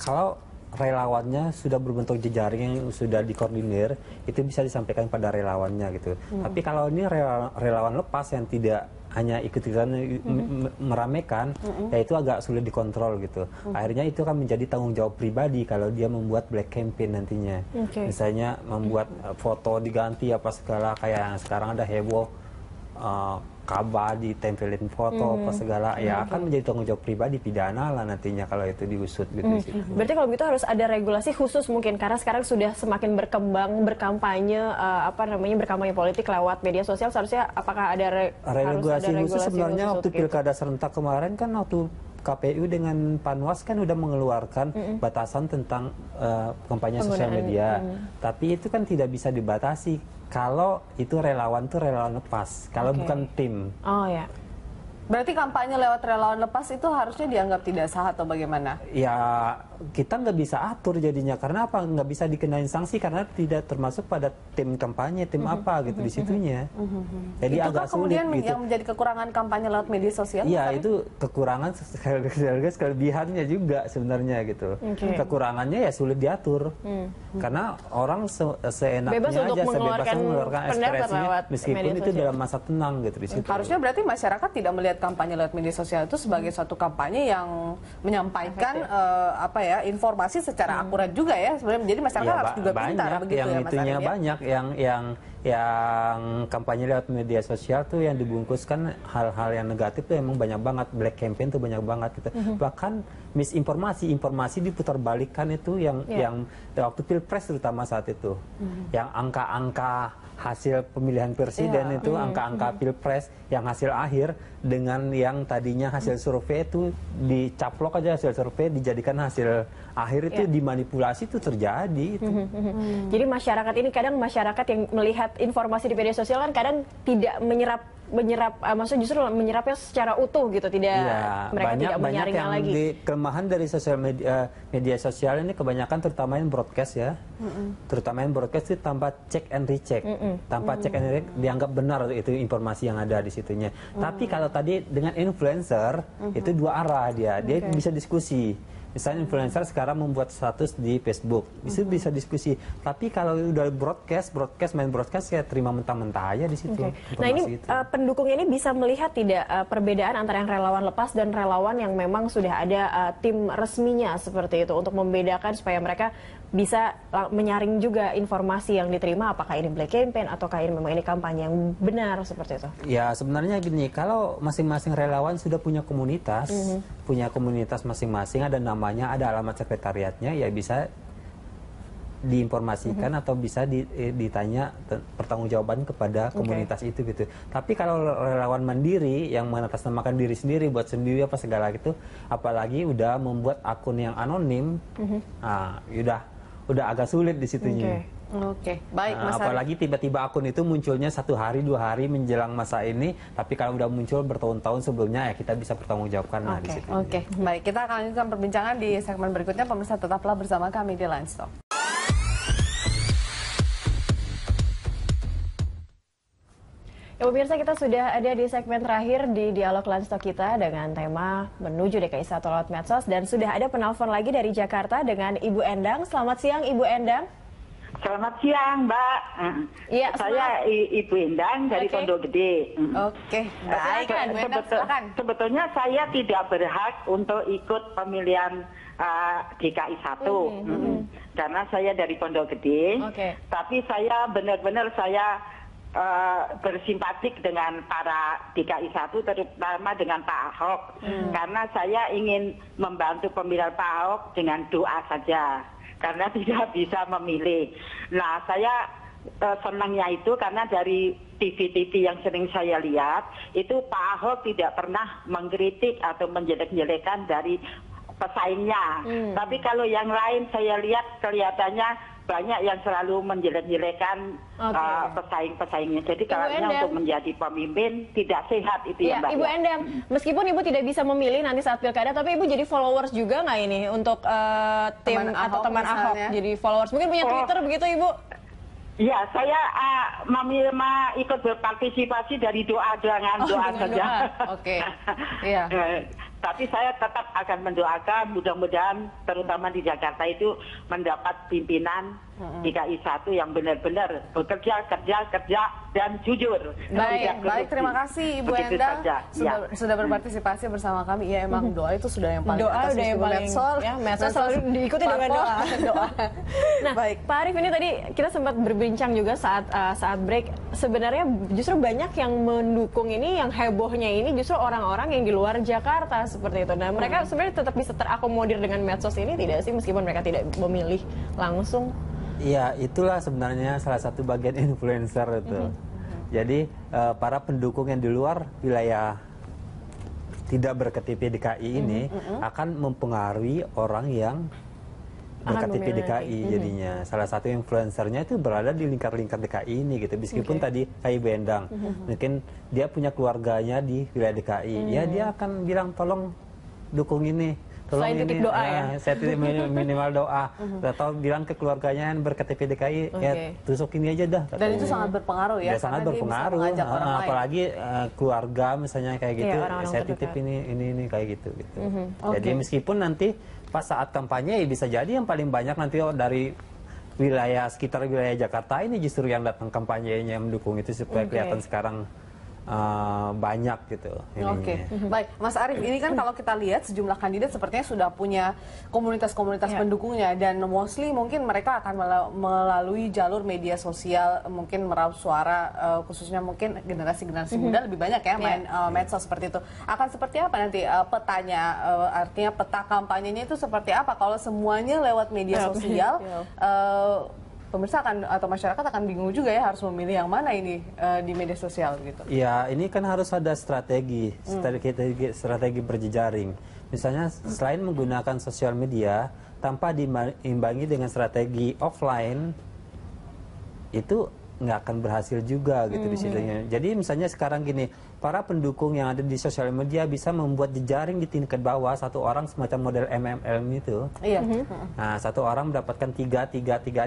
kalau relawannya sudah berbentuk jejaring yang sudah dikoordinir, itu bisa disampaikan pada relawannya gitu. Tapi kalau ini relawan lepas yang tidak hanya ikut-ikutan meramaikan, ya itu agak sulit dikontrol gitu. Akhirnya itu kan menjadi tanggung jawab pribadi kalau dia membuat black campaign nantinya. Misalnya membuat foto diganti apa segala, kayak yang sekarang ada heboh Ka'bah ditempelin foto apa segala, ya akan menjadi tanggung jawab pribadi, pidana lah nantinya kalau itu diusut gitu. Berarti kalau gitu harus ada regulasi khusus mungkin karena sekarang sudah semakin berkembang berkampanye berkampanye politik lewat media sosial, seharusnya apakah ada regulasi khusus? Sebenarnya waktu gitu? Pilkada serentak kemarin kan waktu KPU dengan Panwas kan udah mengeluarkan batasan tentang kampanye sosial media. Tapi itu kan tidak bisa dibatasi kalau itu relawan lepas, kalau bukan tim. Oh ya. Berarti kampanye lewat relawan lepas itu harusnya dianggap tidak sah atau bagaimana? Ya, kita nggak bisa atur jadinya. Karena apa? Nggak bisa dikenain sanksi karena tidak termasuk pada tim kampanye, tim apa gitu di situnya. Jadi itu agak kemudian sulit gitu. Yang menjadi kekurangan kampanye lewat media sosial? Iya, itu kekurangan sekaligus kelebihannya juga sebenarnya gitu. Kekurangannya ya sulit diatur. Karena orang seenaknya bebas aja, untuk sebebasnya mengeluarkan ekspresinya meskipun itu dalam masa tenang gitu di situ. Harusnya berarti masyarakat tidak melihat kampanye lewat media sosial itu sebagai suatu kampanye yang menyampaikan informasi secara akurat juga ya sebenarnya. Jadi masyarakat harus juga pintar begitu yang ya, Mas itunya Arief, ya? banyak yang kampanye lewat media sosial tuh yang dibungkuskan hal-hal yang negatif tuh emang banyak banget, black campaign tuh banyak banget gitu. Bahkan informasi diputarbalikkan itu yang waktu Pilpres terutama saat itu. Yang angka-angka hasil pemilihan presiden itu, angka-angka Pilpres yang hasil akhir dengan yang tadinya hasil survei itu dicaplok aja hasil survei dijadikan hasil akhir itu dimanipulasi itu terjadi itu. Jadi masyarakat ini kadang masyarakat yang melihat informasi di media sosial kan kadang tidak menyerap maksudnya justru menyerapnya secara utuh gitu, mereka tidak menyaringnya lagi. Kelemahan dari sosial media sosial ini kebanyakan terutama yang broadcast ya, terutama yang broadcast itu tanpa check and recheck, tanpa check and recheck dianggap benar itu informasi yang ada di situnya. Tapi kalau tadi dengan influencer itu dua arah dia bisa diskusi. Misalnya influencer sekarang membuat status di Facebook, itu bisa diskusi. Tapi kalau udah main broadcast ya terima mentah-mentah aja di situ. Nah ini pendukungnya ini bisa melihat tidak perbedaan antara yang relawan lepas dan relawan yang memang sudah ada tim resminya seperti itu untuk membedakan supaya mereka bisa menyaring juga informasi yang diterima, apakah ini black campaign ataukah ini memang ini kampanye yang benar seperti itu. Ya sebenarnya gini, kalau masing-masing relawan sudah punya komunitas, masing-masing, ada namanya, ada alamat sekretariatnya, ya bisa diinformasikan atau bisa ditanya pertanggungjawaban kepada komunitas itu gitu. Tapi kalau relawan mandiri yang mengatasnamakan diri sendiri buat sendiri apa segala gitu, apalagi udah membuat akun yang anonim, udah agak sulit di situnya. Oke, baik Mas Arief. Apalagi tiba-tiba akun itu munculnya 1 hari 2 hari menjelang masa ini, tapi kalau udah muncul bertahun-tahun sebelumnya ya kita bisa bertanggungjawabkan di situ. Oke, baik, kita akan lanjutkan perbincangan di segmen berikutnya. Pemirsa tetaplah bersama kami di Line Stop. Ya, pemirsa, kita sudah ada di segmen terakhir di Dialog Landstalk kita dengan tema menuju DKI 1 lewat medsos, dan sudah ada penelpon lagi dari Jakarta dengan Ibu Endang. Selamat siang, Ibu Endang. Selamat siang, Mbak. Iya, saya Ibu Endang dari Pondok Gede. Oke, baik. Sebetulnya saya tidak berhak untuk ikut pemilihan DKI 1 karena saya dari Pondok Gede. Tapi saya benar-benar bersimpatik dengan para DKI 1, terutama dengan Pak Ahok, karena saya ingin membantu pemilihan Pak Ahok dengan doa saja, karena tidak bisa memilih. Nah, saya senangnya itu karena dari TV-TV yang sering saya lihat, itu Pak Ahok tidak pernah mengkritik atau menjelek-jelekan dari pesaingnya. Tapi kalau yang lain saya lihat kelihatannya banyak yang selalu menjelek-jelekan pesaing-pesaingnya. Jadi kalau untuk menjadi pemimpin tidak sehat itu ya, Mbak. Ibu Endang, meskipun Ibu tidak bisa memilih nanti saat pilkada, tapi Ibu jadi followers juga nggak ini untuk tim atau teman Ahok? Jadi followers, mungkin punya Twitter begitu, Ibu? Ya, saya ikut berpartisipasi dari doa saja. Oke. Iya. Tapi saya tetap akan mendoakan mudah-mudahan terutama di Jakarta itu mendapat pimpinan DKI 1 yang benar-benar bekerja, kerja dan jujur. Baik, terima kasih Ibu Endang sudah berpartisipasi bersama kami. Ya, emang doa itu sudah yang paling atas, udah yang paling medsos selalu diikuti dengan doa. Nah, baik. Pak Arief, ini tadi kita sempat berbincang juga saat break. Sebenarnya justru banyak yang mendukung ini, yang hebohnya ini justru orang-orang yang di luar Jakarta seperti itu. Nah, mereka sebenarnya tetap bisa terakomodir dengan medsos ini tidak sih, meskipun mereka tidak memilih langsung? Iya, itulah sebenarnya salah satu bagian influencer itu. Jadi para pendukung yang di luar wilayah tidak berKTP DKI ini akan mempengaruhi orang yang berKTP DKI jadinya. Salah satu influencernya itu berada di lingkar-lingkar DKI ini gitu. Meskipun tadi kayak Bendang, mungkin dia punya keluarganya di wilayah DKI, ya dia akan bilang tolong dukung ini. Tolong selain ini, titik doa ya? Saya minimal doa. Atau bilang ke keluarganya yang berKTP DKI, ya tusuk ini aja dah. Dan itu sangat berpengaruh ya? Ya, sangat berpengaruh. Apalagi keluarga misalnya kayak gitu, saya titip ini kayak gitu. Jadi meskipun nanti pas saat kampanye bisa jadi yang paling banyak nanti dari sekitar wilayah Jakarta ini justru yang datang kampanyenya yang mendukung itu supaya kelihatan sekarang banyak gitu. Baik, Mas Arief, ini kan kalau kita lihat sejumlah kandidat sepertinya sudah punya komunitas-komunitas pendukungnya, dan mostly mungkin mereka akan melalui jalur media sosial, mungkin meraup suara, khususnya mungkin generasi-generasi muda lebih banyak ya main medsos seperti itu. Akan seperti apa nanti petanya, artinya peta kampanyenya itu seperti apa kalau semuanya lewat media sosial? Pemirsa atau masyarakat akan bingung juga ya harus memilih yang mana ini di media sosial gitu. Ya, ini kan harus ada strategi berjejaring. Misalnya selain menggunakan sosial media tanpa diimbangi dengan strategi offline, itu nggak akan berhasil juga gitu di situ. Jadi misalnya sekarang gini, para pendukung yang ada di sosial media bisa membuat jejaring di tingkat bawah, satu orang semacam model MLM itu. Nah, satu orang mendapatkan tiga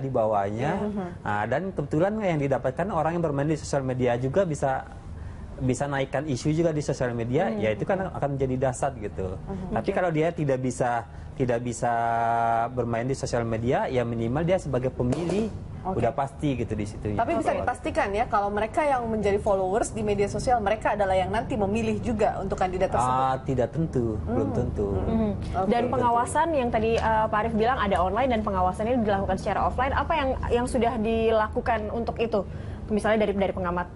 di bawahnya. Nah, dan kebetulan yang didapatkan orang yang bermain di sosial media juga bisa naikkan isu juga di sosial media, ya itu kan akan menjadi dasar gitu. Tapi kalau dia tidak bisa bermain di sosial media, ya minimal dia sebagai pemilih udah pasti gitu di situ. Tapi bisa dipastikan ya kalau mereka yang menjadi followers di media sosial, mereka adalah yang nanti memilih juga untuk kandidat tersebut. Tidak tentu, belum tentu. Dan pengawasan yang tadi Pak Arief bilang ada online dan pengawasan ini dilakukan secara offline. Apa yang sudah dilakukan untuk itu? Misalnya dari pengamat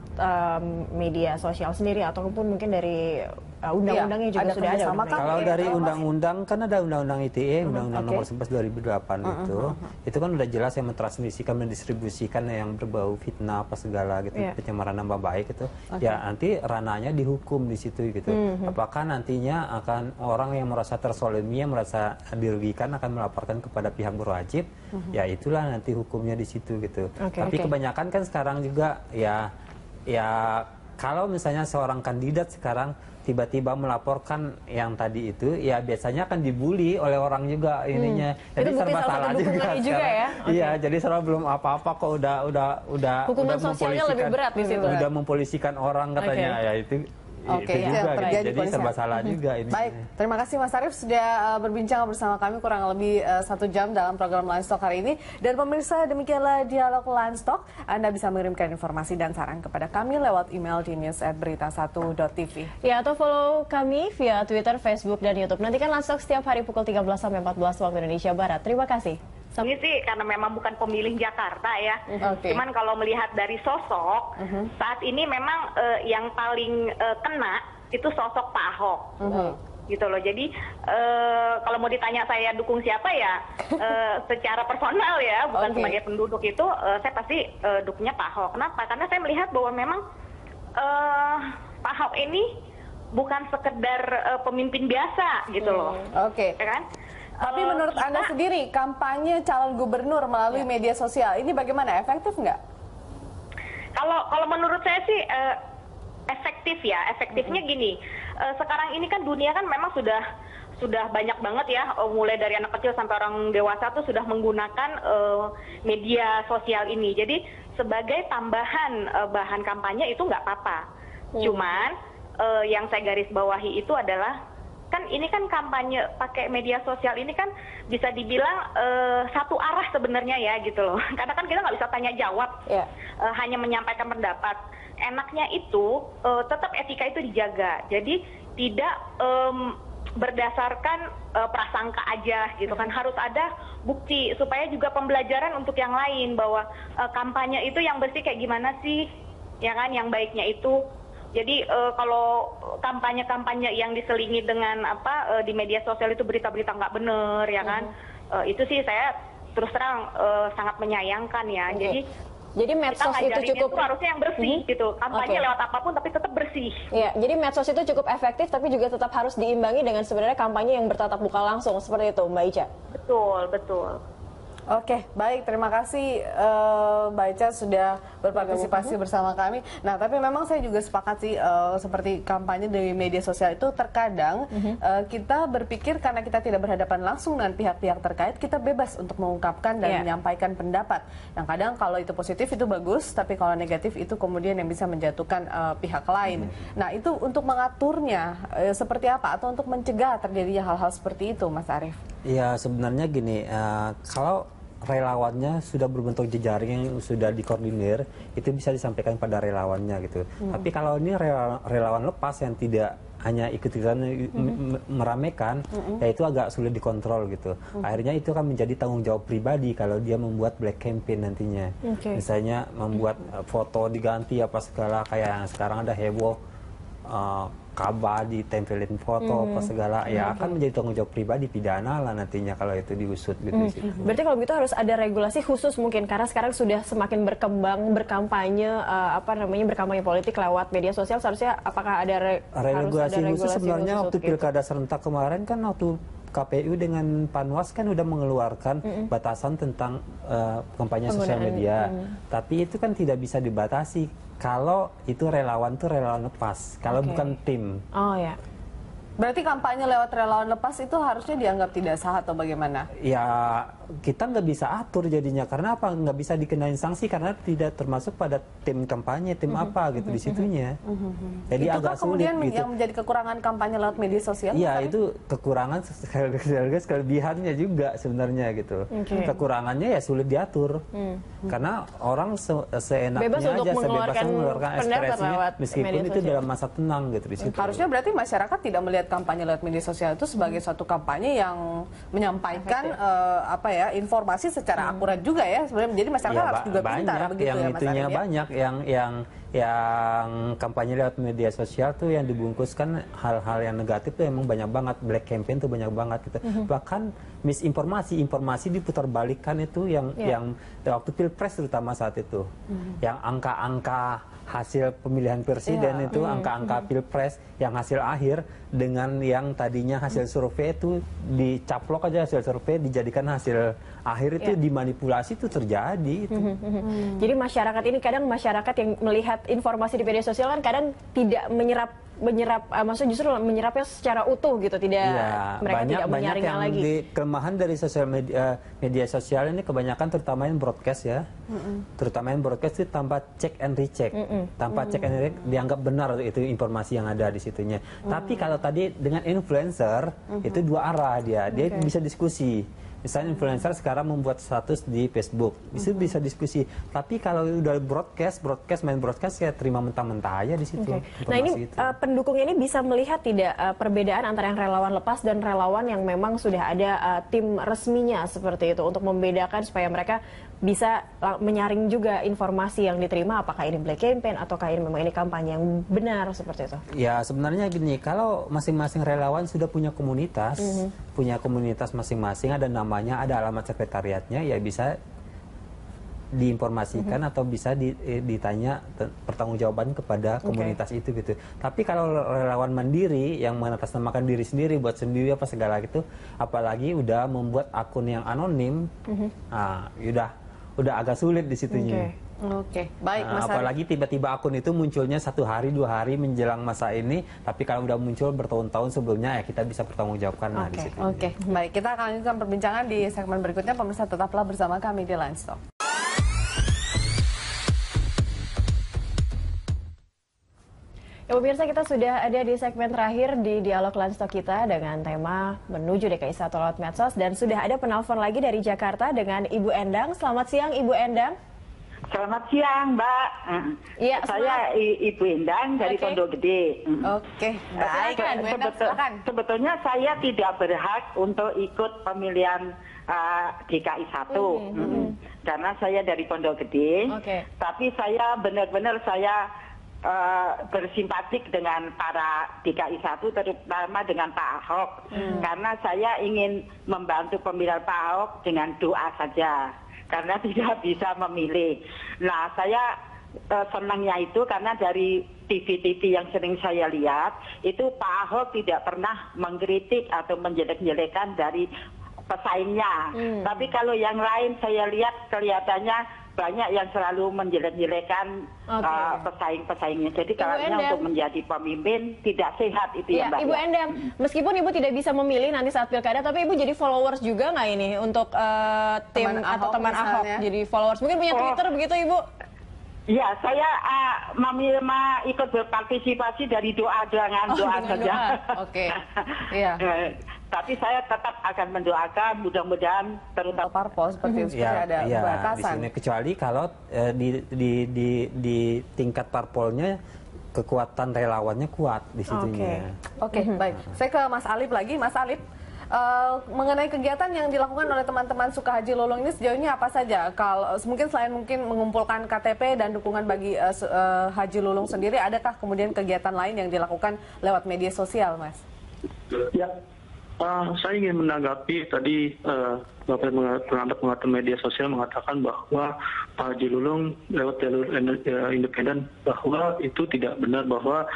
media sosial sendiri, ataupun mungkin dari undang-undangnya juga sudah ada. Kalau dari undang-undang kan ada undang-undang ITE, undang-undang nomor 11 2008 itu kan udah jelas yang mentransmisikan, mendistribusikan yang berbau fitnah apa segala gitu, pencemaran nama baik itu. Ya nanti ranahnya dihukum di situ gitu. Apakah nantinya akan orang yang merasa tersolimi, yang merasa dirugikan akan melaporkan kepada pihak berwajib? Ya itulah nanti hukumnya di situ gitu. Tapi kebanyakan kan sekarang juga ya kalau misalnya seorang kandidat sekarang tiba-tiba melaporkan yang tadi itu, ya biasanya akan dibully oleh orang juga ininya. Jadi serba salah juga ya. Iya, jadi serba belum apa-apa kok udah hukuman sosialnya lebih berat di situ. Udah mempolisikan orang katanya, ya itu. Oke, itu juga, terjadi jadi serba salah juga ini. Baik, terima kasih Mas Arief sudah berbincang bersama kami kurang lebih 1 jam dalam program Livestock hari ini. Dan pemirsa, demikianlah dialog Livestock. Anda bisa mengirimkan informasi dan saran kepada kami lewat email di news@berita1.tv. Ya, atau follow kami via Twitter, Facebook, dan YouTube. Nantikan Livestock setiap hari pukul 13 sampai 14 waktu Indonesia Barat. Terima kasih. Ini sih karena memang bukan pemilih Jakarta ya. Cuman kalau melihat dari sosok, saat ini memang yang paling kena itu sosok Pak Ahok. Gitu loh. Jadi kalau mau ditanya saya dukung siapa ya, secara personal ya, bukan sebagai penduduk itu, saya pasti dukungnya Pak Ahok. Kenapa? Karena saya melihat bahwa memang Pak Ahok ini bukan sekedar pemimpin biasa gitu loh. Ya kan? Tapi menurut Anda sendiri, kampanye calon gubernur melalui media sosial ini bagaimana? Efektif nggak? Kalau menurut saya sih efektif ya. Efektifnya gini, sekarang ini kan dunia kan memang sudah banyak banget ya, mulai dari anak kecil sampai orang dewasa tuh sudah menggunakan media sosial ini. Jadi sebagai tambahan bahan kampanye itu nggak apa-apa. Cuman yang saya garis bawahi itu adalah kan ini kan kampanye pakai media sosial ini kan bisa dibilang satu arah sebenarnya ya gitu loh. Karena kan kita nggak bisa tanya jawab, hanya menyampaikan pendapat. Enaknya itu tetap etika itu dijaga. Jadi tidak berdasarkan prasangka aja gitu kan, harus ada bukti supaya juga pembelajaran untuk yang lain bahwa kampanye itu yang bersih kayak gimana sih, ya kan, yang baiknya itu. Jadi kalau kampanye-kampanye yang diselingi dengan di media sosial itu berita-berita nggak benar, ya kan, itu sih saya terus terang sangat menyayangkan ya. Jadi medsos itu cukup itu harusnya yang bersih gitu, kampanye lewat apapun tapi tetap bersih. Iya, jadi medsos itu cukup efektif tapi juga tetap harus diimbangi dengan sebenarnya kampanye yang bertatap muka langsung seperti itu, Mbak Ica. Betul. Oke, baik. Terima kasih Mbak Ica sudah berpartisipasi bersama kami. Nah, tapi memang saya juga sepakat sih seperti kampanye dari media sosial itu terkadang kita berpikir karena kita tidak berhadapan langsung dengan pihak-pihak terkait, kita bebas untuk mengungkapkan dan menyampaikan pendapat. Yang kadang kalau itu positif itu bagus, tapi kalau negatif itu kemudian yang bisa menjatuhkan pihak lain. Nah, itu untuk mengaturnya seperti apa atau untuk mencegah terjadinya hal-hal seperti itu, Mas Arief? Ya, sebenarnya gini, kalau relawannya sudah berbentuk jejaring yang sudah dikoordinir, itu bisa disampaikan pada relawannya gitu. Tapi kalau ini relawan lepas yang tidak hanya ikut-ikutan meramaikan, ya itu agak sulit dikontrol gitu. Akhirnya itu kan menjadi tanggung jawab pribadi kalau dia membuat black campaign nantinya. Misalnya membuat foto diganti apa segala, kayak yang sekarang ada heboh kabar ditempelin foto apa segala, ya akan menjadi tanggung jawab pribadi, pidana lah nantinya kalau itu diusut gitu. Berarti kalau begitu harus ada regulasi khusus mungkin karena sekarang sudah semakin berkembang berkampanye berkampanye politik lewat media sosial, seharusnya apakah ada regulasi khusus sebenarnya waktu pilkada serentak kemarin kan waktu KPU dengan Panwas kan udah mengeluarkan batasan tentang kampanye sosial media. Tapi itu kan tidak bisa dibatasi kalau itu relawan lepas, kalau bukan tim. Berarti kampanye lewat relawan lepas itu harusnya dianggap tidak sah atau bagaimana? Ya, kita nggak bisa atur jadinya. Karena apa? Nggak bisa dikenain sanksi karena tidak termasuk pada tim kampanye, tim apa gitu di situnya. Jadi itu agak sulit kemudian gitu. Yang menjadi kekurangan kampanye lewat media sosial? Iya, itu kekurangan sekaligus kelebihannya juga sebenarnya gitu. Kekurangannya ya sulit diatur. Karena orang seenaknya aja, sebebasnya mengeluarkan ekspresinya meskipun itu dalam masa tenang gitu di situ. Harusnya berarti masyarakat tidak melihat kampanye lewat media sosial itu sebagai suatu kampanye yang menyampaikan informasi secara akurat juga ya sebenarnya. Jadi masyarakat harus juga pintar begitu yang ya, Mas itunya Arief, banyak yang kampanye lewat media sosial tuh yang dibungkuskan hal-hal yang negatif tuh emang banyak banget, black campaign tuh banyak banget gitu. Bahkan informasi diputarbalikkan itu yang waktu pilpres terutama saat itu, yang angka-angka hasil pemilihan presiden itu angka-angka pilpres yang hasil akhir dengan yang tadinya hasil survei itu dicaplok aja hasil survei dijadikan hasil akhir itu dimanipulasi itu terjadi itu. Jadi masyarakat ini kadang masyarakat yang melihat informasi di media sosial kan kadang tidak menyerap, maksudnya justru menyerapnya secara utuh gitu, tidak mereka tidak menyaringnya lagi. Kelemahan dari sosial media sosial ini kebanyakan terutama yang broadcast ya, terutama yang broadcast itu tanpa check and recheck, tanpa check and recheck dianggap benar itu informasi yang ada di situnya. Tapi kalau tadi dengan influencer itu dua arah dia bisa diskusi. Misalnya influencer sekarang membuat status di Facebook, itu bisa diskusi. Tapi kalau udah main broadcast ya terima mentah-mentah aja di situ. Nah ini pendukung ini bisa melihat tidak perbedaan antara yang relawan lepas dan relawan yang memang sudah ada tim resminya seperti itu untuk membedakan supaya mereka bisa menyaring juga informasi yang diterima, apakah ini black campaign ataukah ini memang ini kampanye yang benar seperti itu. Ya sebenarnya gini, kalau masing-masing relawan sudah punya komunitas, masing-masing, ada namanya, ada alamat sekretariatnya, ya bisa diinformasikan atau bisa ditanya pertanggungjawaban kepada komunitas itu gitu. Tapi kalau relawan mandiri yang mengatasnamakan diri sendiri, buat sendiri apa segala gitu, apalagi udah membuat akun yang anonim, udah agak sulit di situnya. Oke, baik Mas Arief. Apalagi tiba-tiba akun itu munculnya 1 hari 2 hari menjelang masa ini, tapi kalau udah muncul bertahun-tahun sebelumnya ya kita bisa bertanggungjawabkan di situ. Oke, baik, kita akan lanjutkan perbincangan di segmen berikutnya. Pemirsa tetaplah bersama kami di Line Talk. Ya pemirsa, kita sudah ada di segmen terakhir di dialog Line Talk kita dengan tema menuju DKI 1 lewat medsos, dan sudah ada penelpon lagi dari Jakarta dengan Ibu Endang. Selamat siang Ibu Endang. Selamat siang, Mbak. Ya, saya Ibu Endang dari Pondok Gede. Oke, baik. Sebetulnya saya tidak berhak untuk ikut pemilihan DKI 1 karena saya dari Pondok Gede. Tapi saya benar-benar bersimpatik dengan para DKI 1, terutama dengan Pak Ahok, karena saya ingin membantu pemilihan Pak Ahok dengan doa saja, karena tidak bisa memilih. Nah, saya senangnya itu karena dari TV-TV yang sering saya lihat, itu Pak Ahok tidak pernah mengkritik atau menjelek-jelekan dari pesaingnya. Tapi kalau yang lain saya lihat kelihatannya banyak yang selalu menjelek-jelekan pesaing-pesaingnya. Jadi kalau untuk menjadi pemimpin tidak sehat itu ya Mbak. Ibu Endang, meskipun Ibu tidak bisa memilih nanti saat pilkada, tapi Ibu jadi followers juga nggak ini untuk tim atau teman Ahok? Jadi followers, mungkin punya Twitter begitu Ibu? Ya, saya ikut berpartisipasi dari doa saja. Oke. Iya. Tapi saya tetap akan mendoakan mudah-mudahan terutama parpol seperti itu ada batasan. Di sini, kecuali kalau di tingkat parpolnya kekuatan relawannya kuat di situnya. Oke, baik. Saya ke Mas Alif lagi, Mas Alif. Mengenai kegiatan yang dilakukan oleh teman-teman Sukahaji Lulung ini sejauh ini apa saja? Kalau mungkin selain mengumpulkan KTP dan dukungan bagi Haji Lulung sendiri, adakah kemudian kegiatan lain yang dilakukan lewat media sosial, Mas? Ya, saya ingin menanggapi tadi Bapak pengamat media sosial mengatakan bahwa Pak Haji Lulung lewat jalur independen, bahwa itu tidak benar, bahwa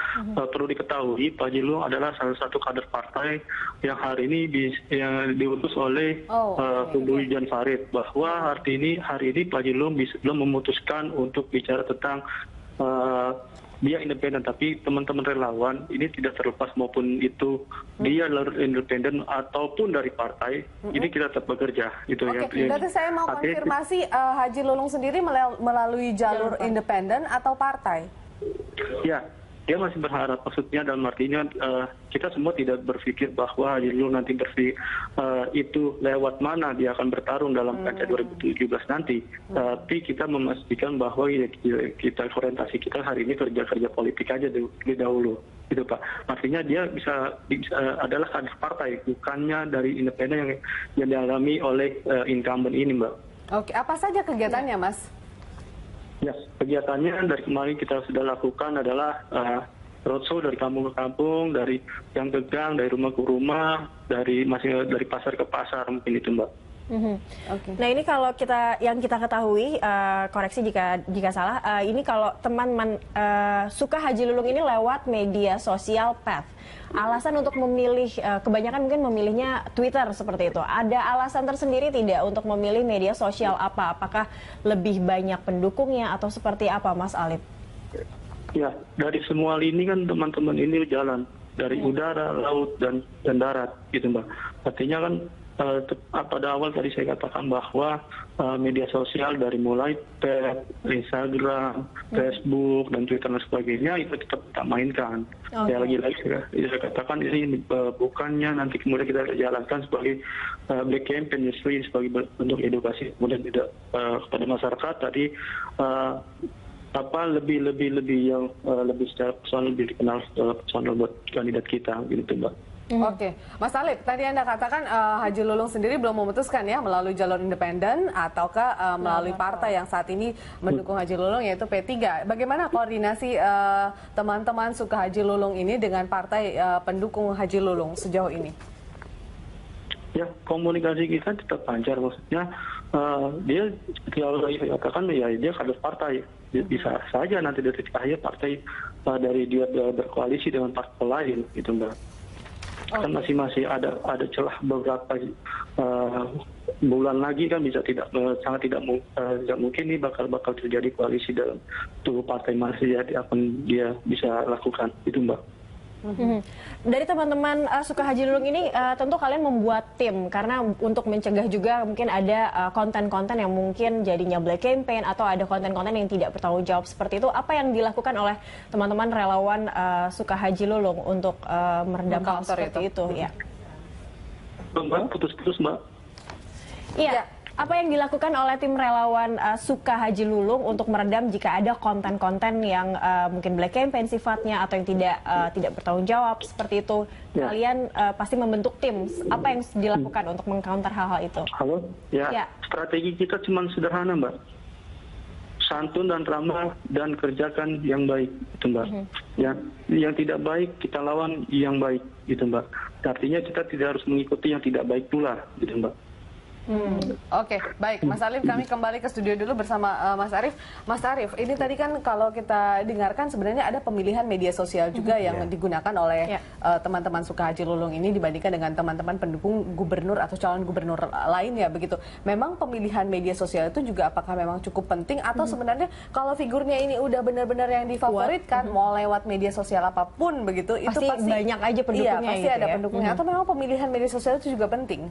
perlu diketahui Pak Haji Lulung adalah salah satu kader partai yang hari ini yang diutus oleh kubu Jan Farid, bahwa hari ini Pak Haji Lulung belum memutuskan untuk bicara tentang dia independen, tapi teman-teman relawan ini tidak terlepas maupun itu dia jalur independen ataupun dari partai, ini kita tetap bekerja. Itu berarti saya mau konfirmasi, Haji Lulung sendiri melalui jalur independen atau partai? Ya, dia masih berharap, maksudnya dalam artinya kita semua tidak berpikir bahwa Haji Lulung nanti itu lewat mana dia akan bertarung dalam kancah 2017 nanti. Tapi kita memastikan bahwa kita orientasi kita hari ini kerja politik aja dahulu, gitu Pak. Artinya dia bisa adalah kader partai, bukannya dari independen yang dialami oleh incumbent ini, Mbak. Oke, apa saja kegiatannya, Mas? Ya, kegiatannya dari kemarin kita sudah lakukan adalah roadshow dari kampung ke kampung, dari yang ke gang, dari rumah ke rumah, dari pasar ke pasar, mungkin itu Mbak. Nah ini kalau yang kita ketahui, koreksi jika salah, ini kalau teman suka Haji Lulung ini lewat media sosial Path. Alasan untuk memilih, kebanyakan mungkin memilihnya Twitter seperti itu. Ada alasan tersendiri tidak untuk memilih media sosial apa? Apakah lebih banyak pendukungnya atau seperti apa, Mas Alif? Ya, dari semua lini kan teman-teman ini jalan dari udara, laut dan darat gitu Mbak. Artinya kan pada awal tadi saya katakan bahwa media sosial dari mulai Instagram, Facebook dan Twitter dan sebagainya itu tetap kita mainkan. Ya lagi-lagi saya katakan ini bukannya nanti kemudian kita jalankan sebagai black campaign, justru sebagai bentuk edukasi kemudian tidak kepada masyarakat tadi lebih yang lebih secara personal, lebih dikenal personal buat kandidat kita gitu Mbak. Oke, Mas Alif, tadi Anda katakan Haji Lulung sendiri belum memutuskan ya melalui jalur independen ataukah melalui partai yang saat ini mendukung Haji Lulung yaitu P3. Bagaimana koordinasi teman-teman suka Haji Lulung ini dengan partai pendukung Haji Lulung sejauh ini? Ya, komunikasi kita tetap lancar, maksudnya dia kalau saya katakan ya dia kader partai, bisa saja nanti di titik akhir partai dari dia berkoalisi dengan partai lain gitu Mbak. Kan masih ada celah beberapa bulan lagi kan bisa sangat tidak mungkin nih bakal terjadi koalisi dalam tubuh partai masih akan dia bisa lakukan itu Mbak. Dari teman-teman suka Haji Lulung ini tentu kalian membuat tim karena untuk mencegah juga mungkin ada konten-konten yang mungkin jadinya black campaign atau ada konten-konten yang tidak bertanggung jawab seperti itu. Apa yang dilakukan oleh teman-teman relawan suka Haji Lulung untuk meredam hal seperti itu? Ya. Mbak, putus-putus Mbak. Iya. Apa yang dilakukan oleh tim relawan suka Haji Lulung untuk meredam jika ada konten-konten yang mungkin black campaign sifatnya atau yang tidak bertanggung jawab seperti itu? Ya. Kalian pasti membentuk tim. Apa yang dilakukan untuk mengcounter hal-hal itu? Halo, ya. Strategi kita cuma sederhana Mbak. Santun dan ramah dan kerjakan yang baik, itu Mbak. Ya, yang tidak baik kita lawan yang baik, gitu Mbak. Artinya kita tidak harus mengikuti yang tidak baik pula, gitu Mbak. Oke, baik Mas Alif, kami kembali ke studio dulu bersama Mas Arief. Mas Arief, ini tadi kan kalau kita dengarkan sebenarnya ada pemilihan media sosial juga yang digunakan oleh teman-teman suka Haji Lulung ini dibandingkan dengan teman-teman pendukung gubernur atau calon gubernur lainnya begitu. Memang pemilihan media sosial itu juga apakah memang cukup penting atau sebenarnya kalau figurnya ini udah benar-benar yang difavoritkan mau lewat media sosial apapun begitu itu pasti banyak aja pendukungnya. Iya, pasti gitu ada pendukungnya. Atau memang pemilihan media sosial itu juga penting?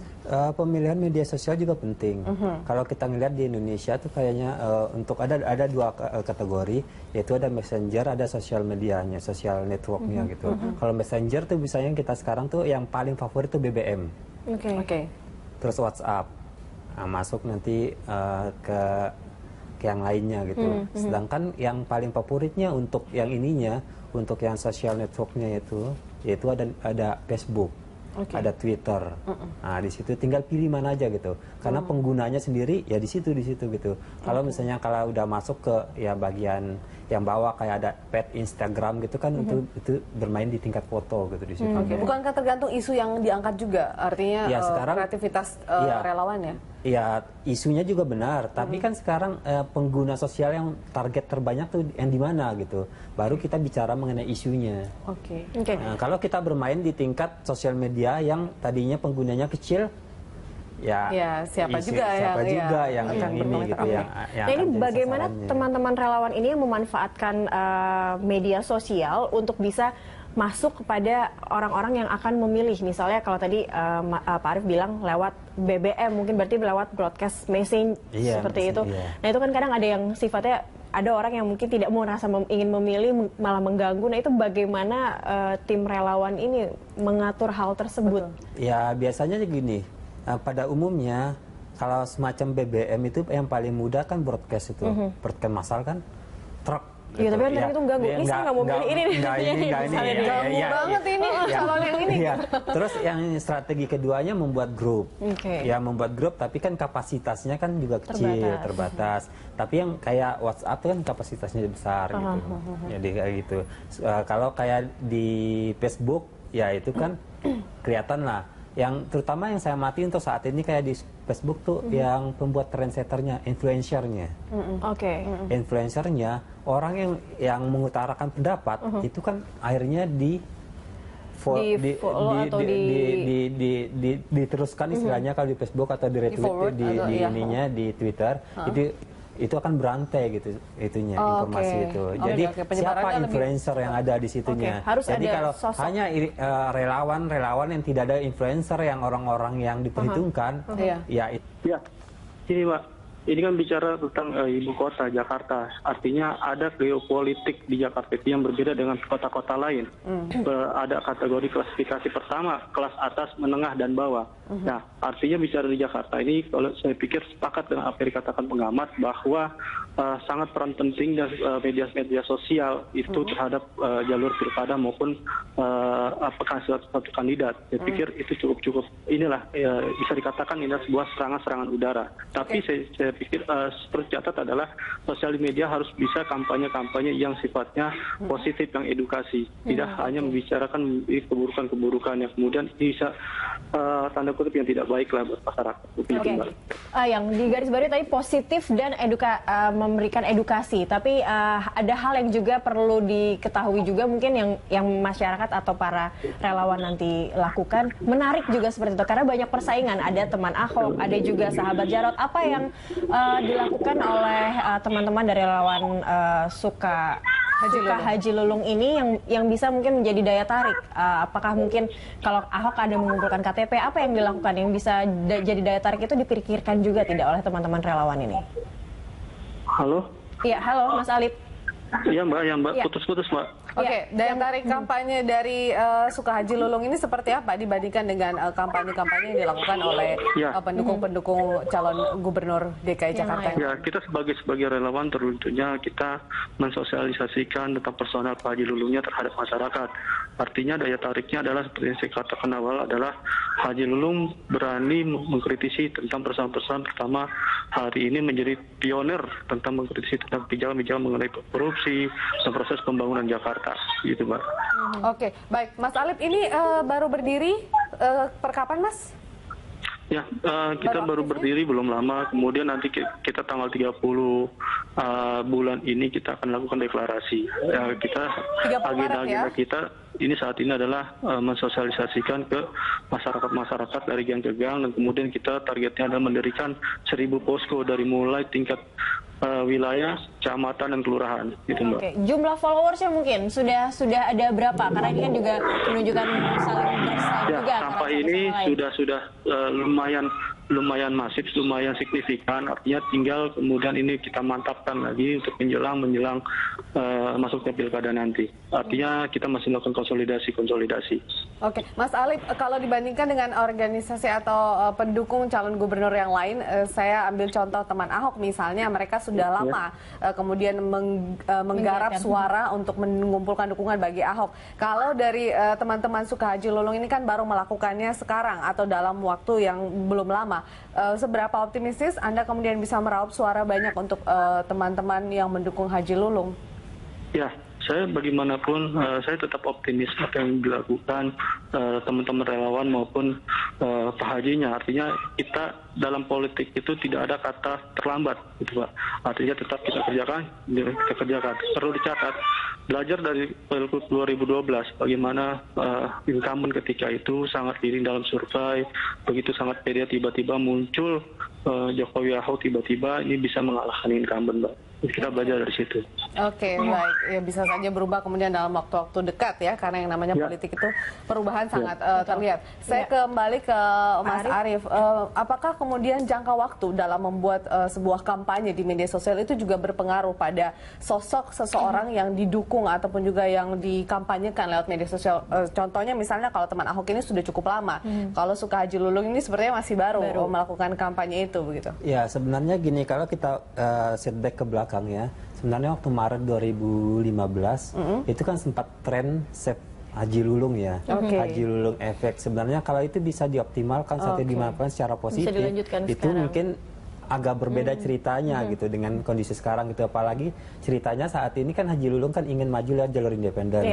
Pemilihan media sosial juga penting. Kalau kita ngelihat di Indonesia tuh kayaknya untuk ada dua kategori, yaitu ada messenger, ada sosial medianya, sosial networknya gitu. Kalau messenger tuh misalnya kita sekarang tuh yang paling favorit tuh BBM. Oke. Terus WhatsApp. Nah, masuk nanti ke yang lainnya gitu. Sedangkan yang paling favoritnya untuk yang ininya, untuk yang sosial networknya yaitu ada Facebook. Ada Twitter. Nah, di situ tinggal pilih mana aja gitu. Karena penggunanya sendiri ya di situ gitu. Kalau misalnya kalau udah masuk ke ya bagian yang bawah kayak ada pet Instagram gitu kan itu bermain di tingkat foto gitu di situ. Bukankah tergantung isu yang diangkat juga? Artinya ya, sekarang, kreativitas relawan ya? Iya, isunya juga benar. Tapi kan sekarang pengguna sosial yang target terbanyak tuh yang di mana gitu. Baru kita bicara mengenai isunya. Nah, kalau kita bermain di tingkat sosial media yang tadinya penggunanya kecil, siapa juga yang ini gitu yang ini bagaimana teman-teman relawan ini yang memanfaatkan media sosial untuk bisa masuk kepada orang-orang yang akan memilih. Misalnya kalau tadi Pak Arief bilang lewat BBM, mungkin berarti lewat broadcast message seperti itu. Nah itu kan kadang ada yang sifatnya, ada orang yang mungkin tidak mau merasa ingin memilih malah mengganggu. Nah itu bagaimana tim relawan ini mengatur hal tersebut? Ya biasanya gini, pada umumnya kalau semacam BBM itu yang paling mudah kan broadcast itu, broadcast massal kan, truk. Iya, tapi kan itu mengganggu. Ini saya nggak mau pilih ini. Ganggu banget ini calon yang ini. Terus yang strategi keduanya membuat grup. Ya membuat grup, tapi kan kapasitasnya kan juga kecil, terbatas. Tapi yang kayak WhatsApp kan kapasitasnya besar gitu. Jadi kayak gitu. Kalau kayak di Facebook, ya itu kan kelihatan lah. Yang terutama yang saya mati untuk saat ini kayak di Facebook tuh yang pembuat trendsetternya, influencernya. Influencernya orang yang mengutarakan pendapat itu kan akhirnya diteruskan istilahnya kalau di Facebook atau di retweet di ininya di Twitter. itu akan berantai gitu itunya informasi itu. Jadi siapa influencer yang ada di situnya? Harus jadi ada kalau sosok. hanya relawan yang tidak ada influencer yang orang-orang yang diperhitungkan, ya itu. Ya, ini Pak. Ini kan bicara tentang ibu kota Jakarta. Artinya ada geopolitik di Jakarta itu yang berbeda dengan kota-kota lain. Ada kategori klasifikasi pertama, kelas atas, menengah, dan bawah. Nah, artinya bicara di Jakarta ini, kalau saya pikir sepakat dengan apa yang dikatakan pengamat bahwa sangat peran penting dan media sosial itu terhadap jalur pilkada maupun apakah satu kandidat. Saya pikir itu cukup inilah bisa dikatakan ini sebuah serangan udara. Tapi saya pikir seperti catat adalah sosial media harus bisa kampanye-kampanye yang sifatnya positif, yang edukasi, tidak hanya membicarakan keburukan-keburukan yang kemudian bisa tanda kutip yang tidak baik lah buat masyarakat. Yang di garis bawahi tadi positif dan memberikan edukasi, tapi ada hal yang juga perlu diketahui juga mungkin yang masyarakat atau para relawan nanti lakukan, menarik juga seperti itu karena banyak persaingan, ada teman Ahok, ada juga sahabat Jarot. Apa yang dilakukan oleh teman-teman dari relawan Suka Haji Lulung ini yang bisa mungkin menjadi daya tarik? Apakah mungkin kalau Ahok ada mengumpulkan KTP, apa yang dilakukan yang bisa jadi daya tarik itu dipikirkan juga tidak oleh teman-teman relawan ini? Halo? Iya, halo Mas Alip. Iya Mbak, putus-putus Mbak. Oke, daya tarik kampanye dari Suka Haji Lulung ini seperti apa dibandingkan dengan kampanye-kampanye yang dilakukan oleh pendukung-pendukung calon gubernur DKI Jakarta? Ya, kita sebagai relawan tentunya kita mensosialisasikan tentang personal Pak Haji Lulungnya terhadap masyarakat. Artinya daya tariknya adalah seperti yang saya katakan awal adalah Haji Lulung berani mengkritisi tentang persoalan-persoalan, pertama hari ini menjadi pionir tentang mengkritisi tentang pijakan-pijakan mengenai korupsi dan proses pembangunan Jakarta, gitu Mbak. Oke, baik, Mas Alip ini baru berdiri per kapan Mas? Ya, kita baru berdiri belum lama, kemudian nanti kita tanggal 30 bulan ini kita akan lakukan deklarasi. Kita agenda kita ini saat ini adalah mensosialisasikan ke masyarakat dari gang ke gang, dan kemudian kita targetnya adalah mendirikan 1000 posko dari mulai tingkat wilayah, kecamatan dan kelurahan, gitu Mbak. Oke. Jumlah followersnya mungkin sudah ada berapa? Karena ini kan juga menunjukkan saling bersaing juga. Sampai ini sudah lumayan masif, lumayan signifikan. Artinya tinggal kemudian ini kita mantapkan lagi untuk menjelang masuknya pilkada nanti. Artinya kita masih melakukan konsolidasi. Oke, Mas Alip, kalau dibandingkan dengan organisasi atau pendukung calon gubernur yang lain, saya ambil contoh teman Ahok misalnya, mereka sudah lama kemudian menggarap suara untuk mengumpulkan dukungan bagi Ahok. Kalau dari teman-teman Suka Haji Lulung ini kan baru melakukannya sekarang atau dalam waktu yang belum lama. Seberapa optimistis Anda kemudian bisa meraup suara banyak untuk teman-teman yang mendukung Haji Lulung? Ya, saya bagaimanapun saya tetap optimis apa yang dilakukan teman-teman relawan maupun Pak Hajinya. Artinya kita dalam politik itu tidak ada kata terlambat, gitu Pak. Artinya tetap kita kerjakan. Perlu dicatat, belajar dari Pilgub 2012 bagaimana incumbent ketika itu sangat miring dalam survei, begitu sangat pede, tiba-tiba muncul Jokowi Ahok, tiba-tiba ini bisa mengalahkan incumbent, Mbak. Kita belajar dari situ. Oke, baik. Ya, bisa saja berubah kemudian dalam waktu-waktu dekat ya, karena yang namanya politik itu perubahan sangat terlihat. Saya kembali ke Mas Arief. Apakah kemudian jangka waktu dalam membuat sebuah kampanye di media sosial itu juga berpengaruh pada sosok seseorang yang didukung ataupun juga yang dikampanyekan lewat media sosial? Contohnya misalnya kalau teman Ahok ini sudah cukup lama, kalau Suka Haji Lulung ini sepertinya masih baru melakukan kampanye itu, begitu? Ya, sebenarnya gini, kalau kita setback ke belakang ya, sebenarnya waktu Maret 2015 itu kan sempat tren Save Haji Lulung ya, Haji Lulung efek. Sebenarnya kalau itu bisa dioptimalkan sampai dimanfaatkan secara positif, itu sekarang mungkin agak berbeda ceritanya gitu dengan kondisi sekarang gitu. Apalagi ceritanya saat ini kan Haji Lulung kan ingin maju lewat jalur independen.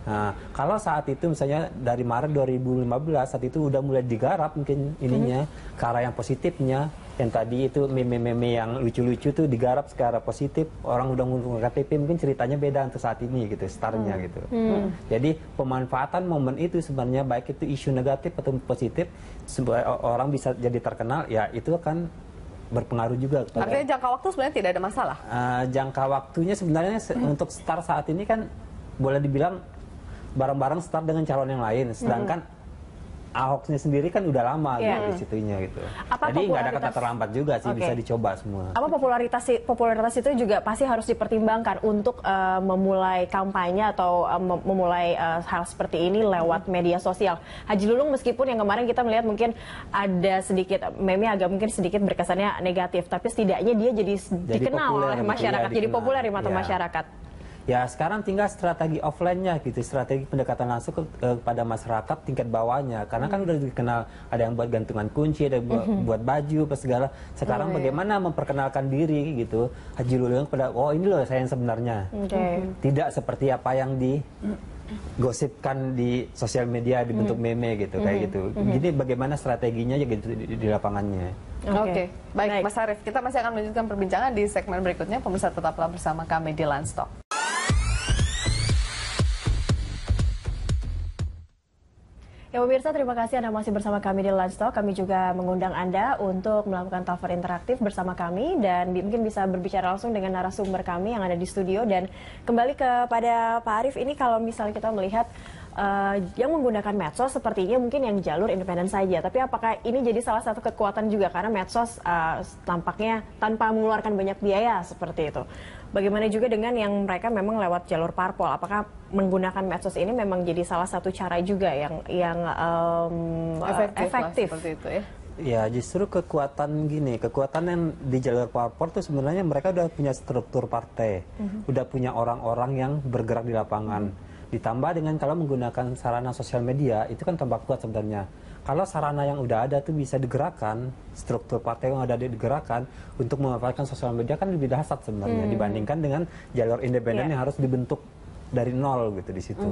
Nah, kalau saat itu misalnya dari Maret 2015 saat itu udah mulai digarap mungkin ininya ke arah yang positifnya, yang tadi itu meme-meme yang lucu-lucu tuh digarap secara positif, orang udah mengumpulkan KTP, mungkin ceritanya beda untuk saat ini gitu, startnya gitu. Jadi pemanfaatan momen itu sebenarnya baik itu isu negatif atau positif, orang bisa jadi terkenal, ya itu akan berpengaruh juga. Artinya jangka waktu sebenarnya tidak ada masalah? Jangka waktunya sebenarnya untuk start saat ini kan boleh dibilang bareng-bareng start dengan calon yang lain, sedangkan Ahoknya sendiri kan udah lama gitu di situnya gitu. Jadi nggak ada kata terlambat juga sih, bisa dicoba semua. Apa popularitas itu juga pasti harus dipertimbangkan untuk memulai kampanye atau memulai hal seperti ini lewat media sosial. Haji Lulung meskipun yang kemarin kita melihat mungkin ada sedikit meme agak mungkin sedikit berkesannya negatif, tapi setidaknya dia jadi dikenal oleh masyarakat, jadi populer di mata masyarakat. Ya sekarang tinggal strategi offline-nya gitu, strategi pendekatan langsung kepada masyarakat tingkat bawahnya. Karena kan udah dikenal, ada yang buat gantungan kunci, ada yang buat baju, apa segala. Sekarang bagaimana memperkenalkan diri gitu, Haji Lulung kepada, oh ini loh saya yang sebenarnya. Tidak seperti apa yang digosipkan di sosial media, dibentuk meme gitu, kayak gitu. Jadi bagaimana strateginya gitu di lapangannya. Oke. Baik Mas Arief, kita masih akan melanjutkan perbincangan di segmen berikutnya. Pemirsa tetaplah bersama kami di Landstalk. Ya pemirsa, terima kasih Anda masih bersama kami di Landstalk. Kami juga mengundang Anda untuk melakukan telepon interaktif bersama kami dan mungkin bisa berbicara langsung dengan narasumber kami yang ada di studio. Dan kembali kepada Pak Arief, ini kalau misalnya kita melihat yang menggunakan medsos sepertinya mungkin yang jalur independen saja. Tapi apakah ini jadi salah satu kekuatan juga karena medsos tampaknya tanpa mengeluarkan banyak biaya seperti itu. Bagaimana juga dengan yang mereka memang lewat jalur parpol? Apakah menggunakan medsos ini memang jadi salah satu cara juga yang efektif? Seperti itu ya. Ya justru kekuatan yang di jalur parpol itu sebenarnya mereka udah punya struktur partai, udah punya orang-orang yang bergerak di lapangan. Ditambah dengan kalau menggunakan sarana sosial media itu kan tambah kuat sebenarnya. Kalau sarana yang udah ada tuh bisa digerakkan, struktur partai yang ada digerakkan untuk memanfaatkan sosial media kan lebih dahsyat sebenarnya dibandingkan dengan jalur independen yang harus dibentuk dari nol gitu di situ.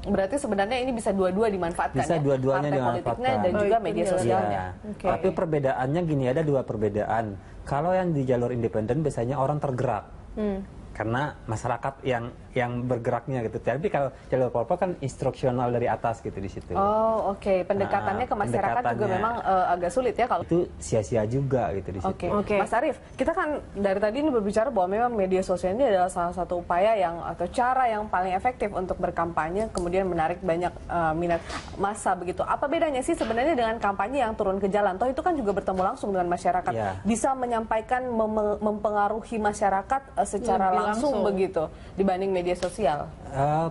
Berarti sebenarnya ini bisa dua-dua dimanfaatkan bisa dua-duanya partai politiknya dan juga media sosialnya. Tapi perbedaannya gini, ada dua perbedaan. Kalau yang di jalur independen biasanya orang tergerak. Karena masyarakat yang bergeraknya gitu. Tapi kalau jalur parpol kan instruksional dari atas gitu di situ. Oh oke. Pendekatannya ke masyarakat juga memang agak sulit ya kalau itu sia-sia juga gitu di situ. Oke. Mas Arief, kita kan dari tadi ini berbicara bahwa memang media sosial ini adalah salah satu upaya atau cara yang paling efektif untuk berkampanye kemudian menarik banyak minat massa begitu. Apa bedanya sih sebenarnya dengan kampanye yang turun ke jalan? Toh itu kan juga bertemu langsung dengan masyarakat, bisa menyampaikan mempengaruhi masyarakat secara langsung begitu dibanding media sosial.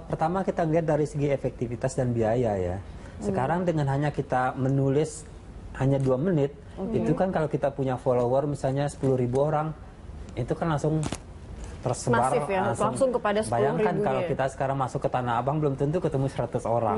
Pertama kita lihat dari segi efektivitas dan biaya ya. Sekarang dengan hanya kita menulis hanya 2 menit, itu kan kalau kita punya follower misalnya 10.000 orang, itu kan langsung tersebar. Masif ya, langsung kepada 10.000. Bayangkan kalau kita sekarang masuk ke Tanah Abang belum tentu ketemu 100 orang.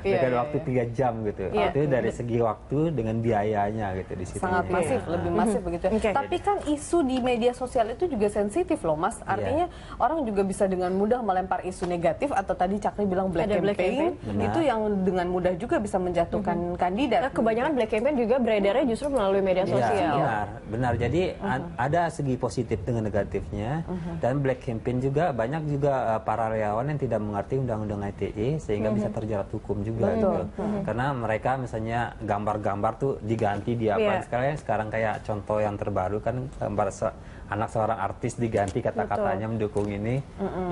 Dengan waktu 3 jam gitu. Itu dari segi waktu dengan biayanya gitu di situ. Sangat masif, lebih masif begitu. Tapi kan isu di media sosial itu juga sensitif loh Mas. Artinya orang juga bisa dengan mudah melempar isu negatif atau tadi Cakri bilang black campaign. Itu yang dengan mudah juga bisa menjatuhkan kandidat. Nah, kebanyakan black campaign juga beredarnya justru melalui media sosial. Benar. Jadi ada segi positif dengan negatifnya. Dan black campaign juga banyak juga para relawan yang tidak mengerti undang-undang ITE sehingga bisa terjerat hukum juga gitu. Karena mereka misalnya gambar-gambar tuh diganti di apa sekarang kayak contoh yang terbaru kan gambar anak seorang artis diganti kata-katanya mendukung ini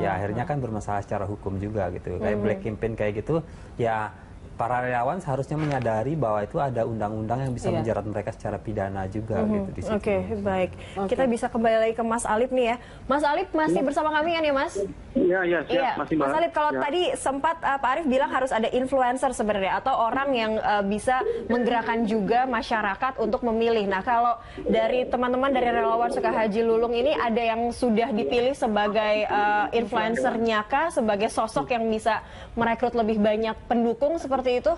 ya akhirnya kan bermasalah secara hukum juga gitu. Kayak black campaign kayak gitu ya para relawan seharusnya menyadari bahwa itu ada undang-undang yang bisa menjerat mereka secara pidana juga gitu di situ. Oke, baik. Kita bisa kembali lagi ke Mas Alip nih ya. Mas Alip masih bersama kami kan ya Mas? Iya, siap. Masih Mas Alip, kalau tadi sempat Pak Arief bilang harus ada influencer sebenarnya atau orang yang bisa menggerakkan juga masyarakat untuk memilih. Nah, kalau dari teman-teman dari relawan Sukahaji Lulung ini ada yang sudah dipilih sebagai influencernya kah, sebagai sosok yang bisa merekrut lebih banyak pendukung seperti itu?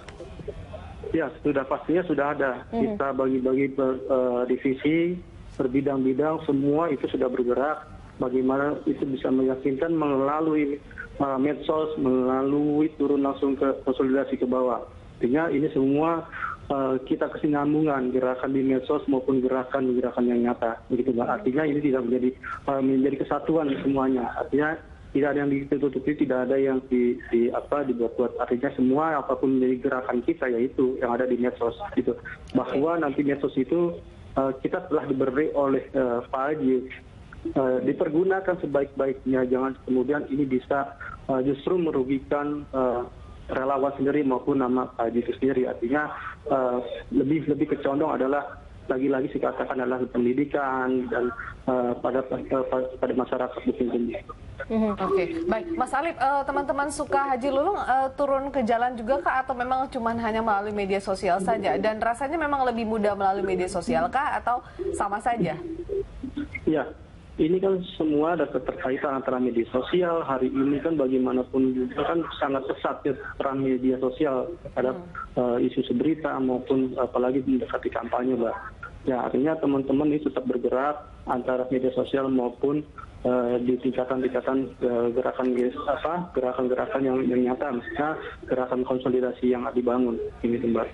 Ya, pastinya sudah ada. Kita bagi-bagi divisi, berbidang-bidang, semua itu sudah bergerak. Bagaimana itu bisa meyakinkan melalui medsos, melalui turun langsung ke konsolidasi ke bawah. Artinya ini semua kita kesinambungan gerakan di medsos maupun gerakan yang nyata. Begitu, Mbak. Artinya ini tidak menjadi kesatuan semuanya. Artinya tidak ada yang ditutupi, tidak ada yang dibuat-buat. Artinya semua apapun menjadi gerakan kita yaitu yang ada di medsos gitu. Bahwa nanti medsos itu kita telah diberi oleh Pak Haji dipergunakan sebaik-baiknya, jangan kemudian ini bisa justru merugikan relawan sendiri maupun nama Pak Haji itu sendiri. Artinya lebih kecondong adalah lagi-lagi dikatakan adalah pendidikan dan pada masyarakat itu sendiri. Oke, baik, Mas Alip, teman-teman Suka Haji Lulung turun ke jalan juga kah, atau memang cuma hanya melalui media sosial saja? Dan rasanya memang lebih mudah melalui media sosial kah, atau sama saja? Ya, ini kan semua ada keterkaitan antara media sosial. Hari ini kan bagaimanapun juga kan sangat pesat ya peran media sosial terhadap isu berita maupun apalagi mendekati kampanye, Mbak. Ya, artinya teman-teman ini tetap bergerak antara media sosial maupun di tingkatan-tingkatan gerakan-gerakan yang nyata, misalnya gerakan konsolidasi yang dibangun ini, Mbak.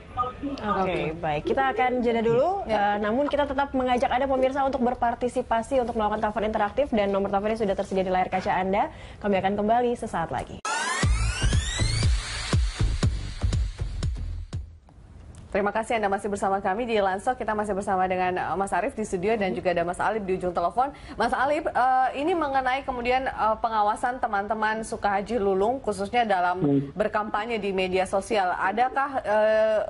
Oke, baik. Kita akan jeda dulu, namun kita tetap mengajak Anda pemirsa untuk berpartisipasi untuk melakukan telepon interaktif, dan nomor teleponnya sudah tersedia di layar kaca Anda. Kami akan kembali sesaat lagi. Terima kasih Anda masih bersama kami di Lansok. Kita masih bersama dengan Mas Arief di studio dan juga ada Mas Alip di ujung telepon. Mas Alip, ini mengenai kemudian pengawasan teman-teman Suka Haji Lulung khususnya dalam berkampanye di media sosial. Adakah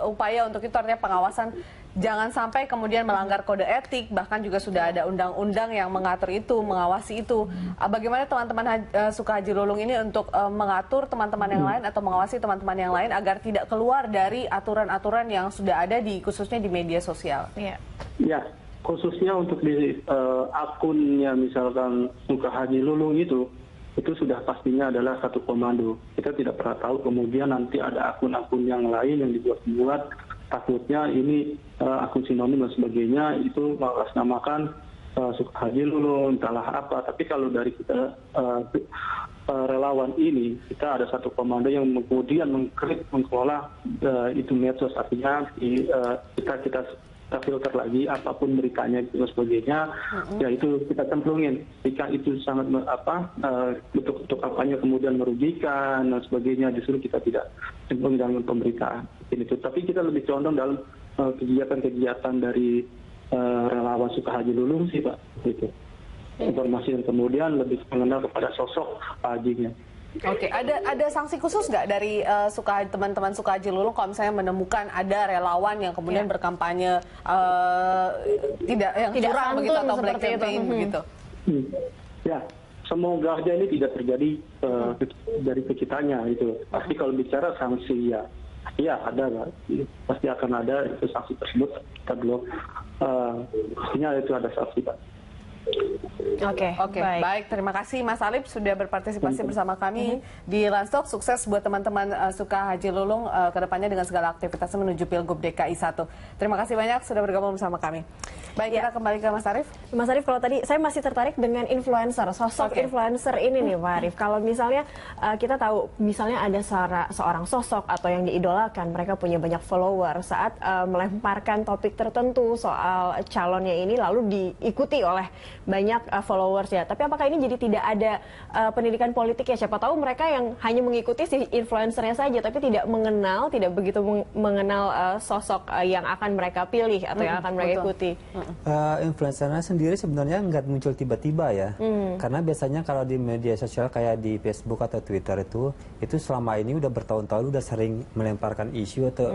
upaya untuk itu, artinya pengawasan jangan sampai kemudian melanggar kode etik, bahkan juga sudah ada undang-undang yang mengatur itu, mengawasi itu. Bagaimana teman-teman Suka Haji Lulung ini untuk mengatur teman-teman yang lain atau mengawasi teman-teman yang lain agar tidak keluar dari aturan-aturan yang sudah ada khususnya di media sosial? Ya, khususnya untuk di akunnya misalkan Suka Haji Lulung itu sudah pastinya adalah satu komando. Kita tidak pernah tahu kemudian nanti ada akun-akun yang lain yang dibuat-buat. Takutnya ini akun sinonim dan sebagainya itu mengatasnamakan Suka Haji Lulung, entahlah apa. Tapi kalau dari kita relawan ini, kita ada satu komando yang kemudian mengelola itu medsos. Artinya kita filter lagi apapun beritanya dan sebagainya, ya itu kita cemplungin. Jika itu sangat untuk kampanye kemudian merugikan dan sebagainya, justru kita tidak cemplung dalam pemberitaan itu. Tapi kita lebih condong dalam kegiatan-kegiatan dari relawan Suka Haji Lulung sih, Pak. Gitu. Informasi yang kemudian lebih mengenal kepada sosok Pak Hajinya. Oke, ada sanksi khusus nggak dari teman-teman Suka Haji Lulung kalau misalnya menemukan ada relawan yang kemudian berkampanye tidak curang begitu atau black campaign begitu? Ya, semoga aja ini tidak terjadi dari kita-kitanya itu. Pasti kalau bicara sanksi ya ada, pasti akan ada itu sanksi tersebut. Kita belum pastinya itu ada sanksi, Pak. Oke, baik. Terima kasih Mas Alip sudah berpartisipasi bersama kami di Lansok. Sukses buat teman-teman Suka Haji Lulung kedepannya dengan segala aktivitasnya menuju Pilgub DKI 1. Terima kasih banyak sudah bergabung bersama kami. Baik, kita kembali ke Mas Arief. Mas Arief, kalau tadi saya masih tertarik dengan influencer, sosok influencer ini nih Pak Arief. Kalau misalnya kita tahu misalnya ada seorang sosok atau yang diidolakan, mereka punya banyak follower, saat melemparkan topik tertentu soal calonnya ini lalu diikuti oleh banyak followers ya. Tapi apakah ini jadi tidak ada pendidikan politik ya? Siapa tahu mereka yang hanya mengikuti si influencernya saja, tapi tidak begitu mengenal sosok yang akan mereka pilih atau yang akan mereka ikuti. Influencernya sendiri sebenarnya nggak muncul tiba-tiba ya. Karena biasanya kalau di media sosial kayak di Facebook atau Twitter itu selama ini udah bertahun-tahun udah sering melemparkan isu atau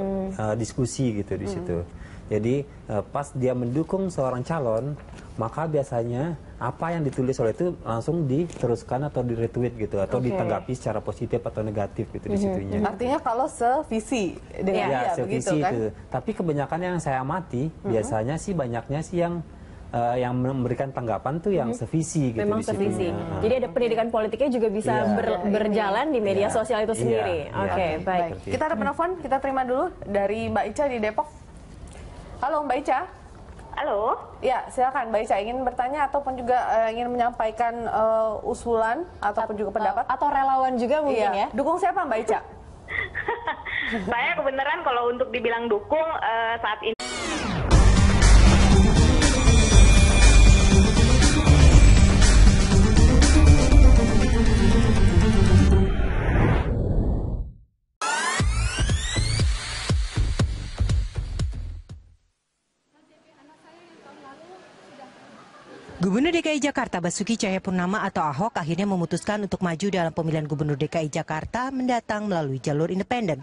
diskusi gitu di situ. Jadi pas dia mendukung seorang calon, maka biasanya apa yang ditulis oleh itu langsung diteruskan atau di-retweet gitu, atau ditanggapi secara positif atau negatif gitu di situnya. Artinya kalau sevisi dengan dia begitu kan? Itu. Tapi kebanyakan yang saya amati biasanya sih banyaknya sih yang memberikan tanggapan tuh yang sevisi gitu. Memang sevisi. Jadi ada pendidikan politiknya juga bisa berjalan di media sosial itu sendiri. Oke, baik. Kita ada penelpon, kita terima dulu dari Mbak Ica di Depok. Halo Mbak Ica. Halo. Ya, silakan Mbak Ica, ingin bertanya ataupun juga ingin menyampaikan usulan ataupun juga pendapat atau relawan juga mungkin ya. Dukung siapa Mbak Ica? Saya kebenaran kalau untuk dibilang dukung saat ini Gubernur DKI Jakarta Basuki Cahayapurnama atau Ahok akhirnya memutuskan untuk maju dalam pemilihan Gubernur DKI Jakarta mendatang melalui jalur independen.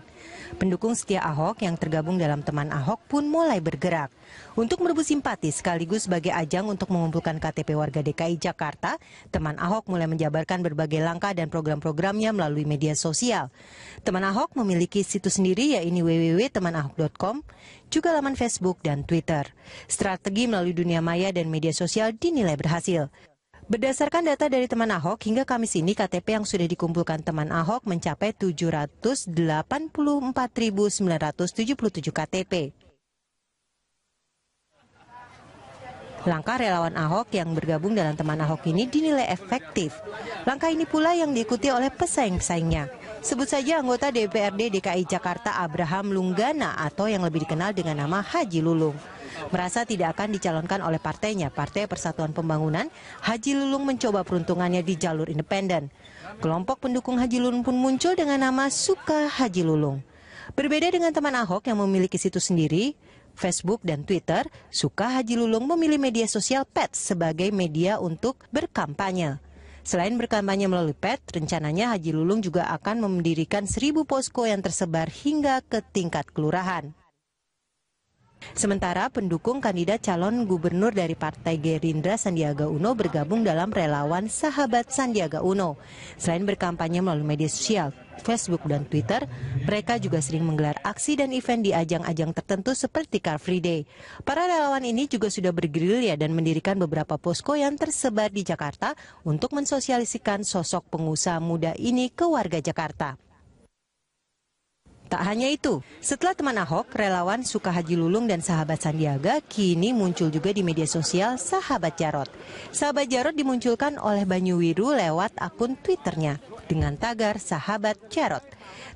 Pendukung setia Ahok yang tergabung dalam teman Ahok pun mulai bergerak. Untuk merebut simpati sekaligus sebagai ajang untuk mengumpulkan KTP warga DKI Jakarta, teman Ahok mulai menjabarkan berbagai langkah dan program-programnya melalui media sosial. Teman Ahok memiliki situs sendiri yaitu www.temanahok.com, juga laman Facebook dan Twitter. Strategi melalui dunia maya dan media sosial dinilai berhasil. Berdasarkan data dari teman Ahok, hingga Kamis ini KTP yang sudah dikumpulkan teman Ahok mencapai 784.977 KTP. Langkah relawan Ahok yang bergabung dalam teman Ahok ini dinilai efektif. Langkah ini pula yang diikuti oleh pesaing-pesaingnya. Sebut saja anggota DPRD DKI Jakarta Abraham Lunggana atau yang lebih dikenal dengan nama Haji Lulung. Merasa tidak akan dicalonkan oleh partainya, Partai Persatuan Pembangunan, Haji Lulung mencoba peruntungannya di jalur independen. Kelompok pendukung Haji Lulung pun muncul dengan nama Suka Haji Lulung. Berbeda dengan teman Ahok yang memiliki situs sendiri, Facebook dan Twitter, Suka Haji Lulung memilih media sosial PET sebagai media untuk berkampanye. Selain berkampanye melalui PET, rencananya Haji Lulung juga akan mendirikan 1.000 posko yang tersebar hingga ke tingkat kelurahan. Sementara pendukung kandidat calon gubernur dari Partai Gerindra Sandiaga Uno bergabung dalam relawan Sahabat Sandiaga Uno. Selain berkampanye melalui media sosial, Facebook dan Twitter, mereka juga sering menggelar aksi dan event di ajang-ajang tertentu seperti Car Free Day. Para relawan ini juga sudah bergerilya dan mendirikan beberapa posko yang tersebar di Jakarta untuk mensosialisikan sosok pengusaha muda ini ke warga Jakarta. Tak hanya itu, setelah teman Ahok, relawan Suka Haji Lulung dan sahabat Sandiaga kini muncul juga di media sosial Sahabat Jarot. Sahabat Jarot dimunculkan oleh Banyuwiru lewat akun Twitternya dengan tagar Sahabat Jarot.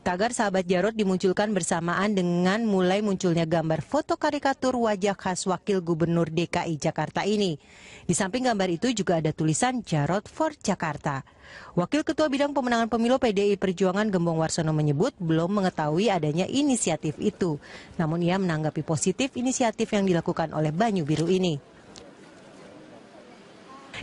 Tagar Sahabat Jarot dimunculkan bersamaan dengan mulai munculnya gambar foto karikatur wajah khas Wakil Gubernur DKI Jakarta ini. Di samping gambar itu juga ada tulisan Jarot for Jakarta. Wakil Ketua Bidang Pemenangan Pemilu PDI Perjuangan Gembong Warsono menyebut belum mengetahui adanya inisiatif itu. Namun ia menanggapi positif inisiatif yang dilakukan oleh Banyuwiru ini.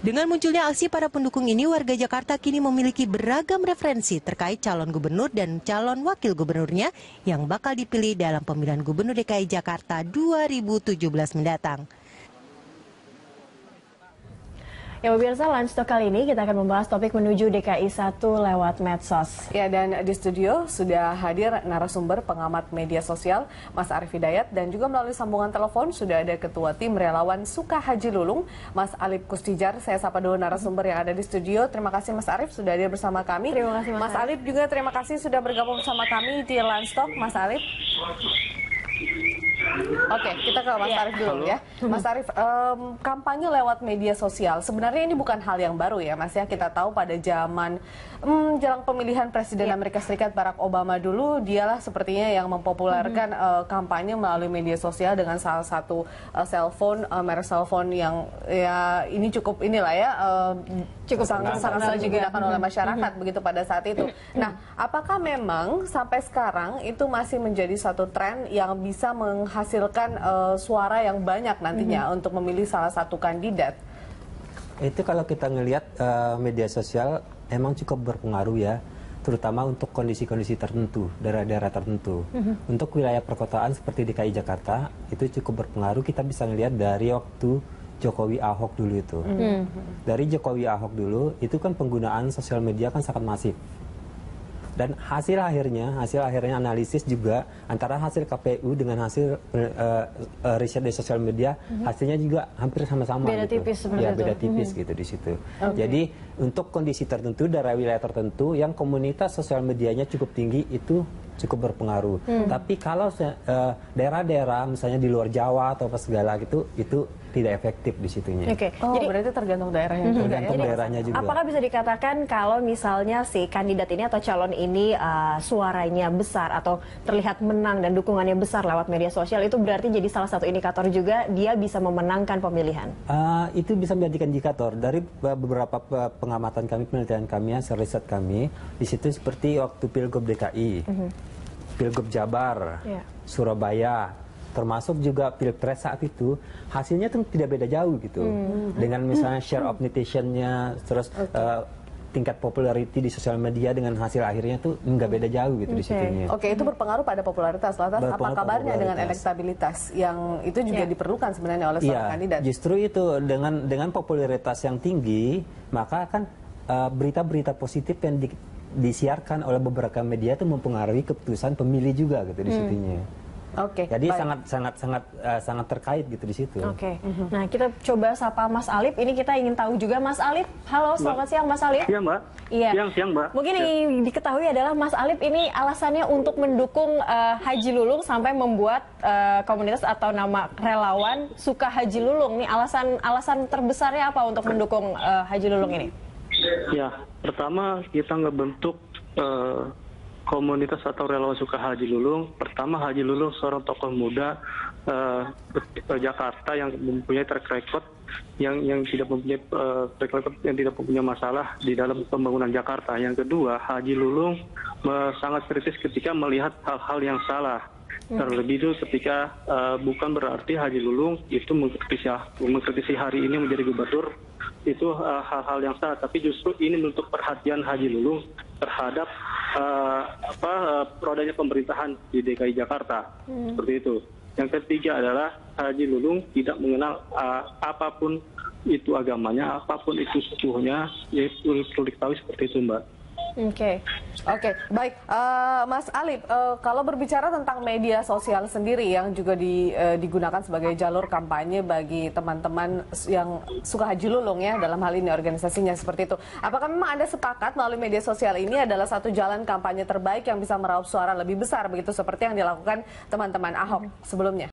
Dengan munculnya aksi para pendukung ini, warga Jakarta kini memiliki beragam referensi terkait calon gubernur dan calon wakil gubernurnya yang bakal dipilih dalam pemilihan Gubernur DKI Jakarta 2017 mendatang. Ya pemirsa, Lunch Talk kali ini kita akan membahas topik menuju DKI 1 lewat medsos. Ya, dan di studio sudah hadir narasumber pengamat media sosial Mas Arief Hidayat, dan juga melalui sambungan telepon sudah ada Ketua Tim Relawan Suka Haji Lulung, Mas Alip Kustijar. Saya sapa dulu narasumber yang ada di studio. Terima kasih Mas Arief sudah hadir bersama kami. Terima kasih Mas Alip juga terima kasih sudah bergabung bersama kami di Lunch Talk. Mas Alip. Oke, kita ke Mas Arief dulu ya. Mas Arief, kampanye lewat media sosial sebenarnya ini bukan hal yang baru ya Mas ya. Kita tahu pada zaman jelang pemilihan Presiden Amerika Serikat Barack Obama dulu, dialah sepertinya yang mempopulerkan kampanye melalui media sosial dengan salah satu merek cellphone yang ya ini cukup inilah ya cukup sangat sering digunakan oleh masyarakat begitu pada saat itu. Nah, apakah memang sampai sekarang itu masih menjadi satu tren yang bisa menghasilkan suara yang banyak nantinya untuk memilih salah satu kandidat? Itu kalau kita ngelihat media sosial emang cukup berpengaruh ya, terutama untuk kondisi-kondisi tertentu, daerah-daerah tertentu. Untuk wilayah perkotaan seperti DKI Jakarta itu cukup berpengaruh. Kita bisa ngelihat dari waktu Jokowi Ahok dulu itu. Dari Jokowi Ahok dulu itu kan penggunaan sosial media kan sangat masif. Dan hasil akhirnya analisis juga antara hasil KPU dengan hasil riset di sosial media, hasilnya juga hampir sama-sama. Beda gitu. tipis sebenarnya. Ya, beda tipis gitu di situ. Jadi untuk kondisi tertentu, daerah wilayah tertentu yang komunitas sosial medianya cukup tinggi itu cukup berpengaruh. Tapi kalau daerah-daerah misalnya di luar Jawa atau apa segala gitu, itu tidak efektif di situnya. Jadi berarti tergantung daerahnya juga. Tergantung daerahnya juga. Apakah bisa dikatakan kalau misalnya si kandidat ini atau calon ini suaranya besar atau terlihat menang dan dukungannya besar lewat media sosial, itu berarti jadi salah satu indikator juga dia bisa memenangkan pemilihan? Itu bisa menjadi indikator dari beberapa pengamatan kami, penelitian kami, hasil riset kami. Di situ seperti waktu Pilgub DKI, Pilgub Jabar, Surabaya, termasuk juga pilpres saat itu, hasilnya tuh tidak beda jauh gitu. Dengan misalnya share of netizen-nya, terus tingkat popularity di sosial media dengan hasil akhirnya tuh nggak beda jauh gitu di situnya. Oke, itu berpengaruh pada popularitas. Lantas apa kabarnya dengan elektabilitas yang itu juga diperlukan sebenarnya oleh seorang kandidat? Justru itu dengan popularitas yang tinggi, maka kan berita-berita positif yang disiarkan oleh beberapa media itu mempengaruhi keputusan pemilih juga gitu di situnya. Oke. Jadi sangat terkait gitu di situ. Oke. Nah, kita coba sapa Mas Alip. Ini kita ingin tahu juga Mas Alip. Halo, selamat siang Mas Alip. Iya, Mbak. Iya. Siang, Mbak. Mungkin yang ingin diketahui adalah Mas Alip ini alasannya untuk mendukung Haji Lulung sampai membuat komunitas atau nama relawan Suka Haji Lulung. Nih alasan terbesarnya apa untuk mendukung Haji Lulung ini? Ya, pertama kita ngebentuk komunitas atau relawan Suka Haji Lulung. Pertama, Haji Lulung seorang tokoh muda Jakarta yang mempunyai track record yang tidak mempunyai track record yang tidak mempunyai masalah di dalam pembangunan Jakarta. Yang kedua, Haji Lulung sangat kritis ketika melihat hal-hal yang salah. Terlebih itu ketika bukan berarti Haji Lulung itu mengkritisi hari ini menjadi gubernur itu hal-hal yang salah, tapi justru ini untuk perhatian Haji Lulung terhadap rodanya pemerintahan di DKI Jakarta. Seperti itu. Yang ketiga adalah Haji Lulung tidak mengenal apapun itu agamanya, apapun itu sukunya, ya perlu diketahui seperti itu, Mbak. Oke, baik, Mas Alip, kalau berbicara tentang media sosial sendiri yang juga digunakan sebagai jalur kampanye bagi teman-teman yang suka Haji Lulung ya, dalam hal ini organisasinya seperti itu. Apakah memang Anda sepakat melalui media sosial ini adalah satu jalan kampanye terbaik yang bisa meraup suara lebih besar begitu seperti yang dilakukan teman-teman Ahok sebelumnya?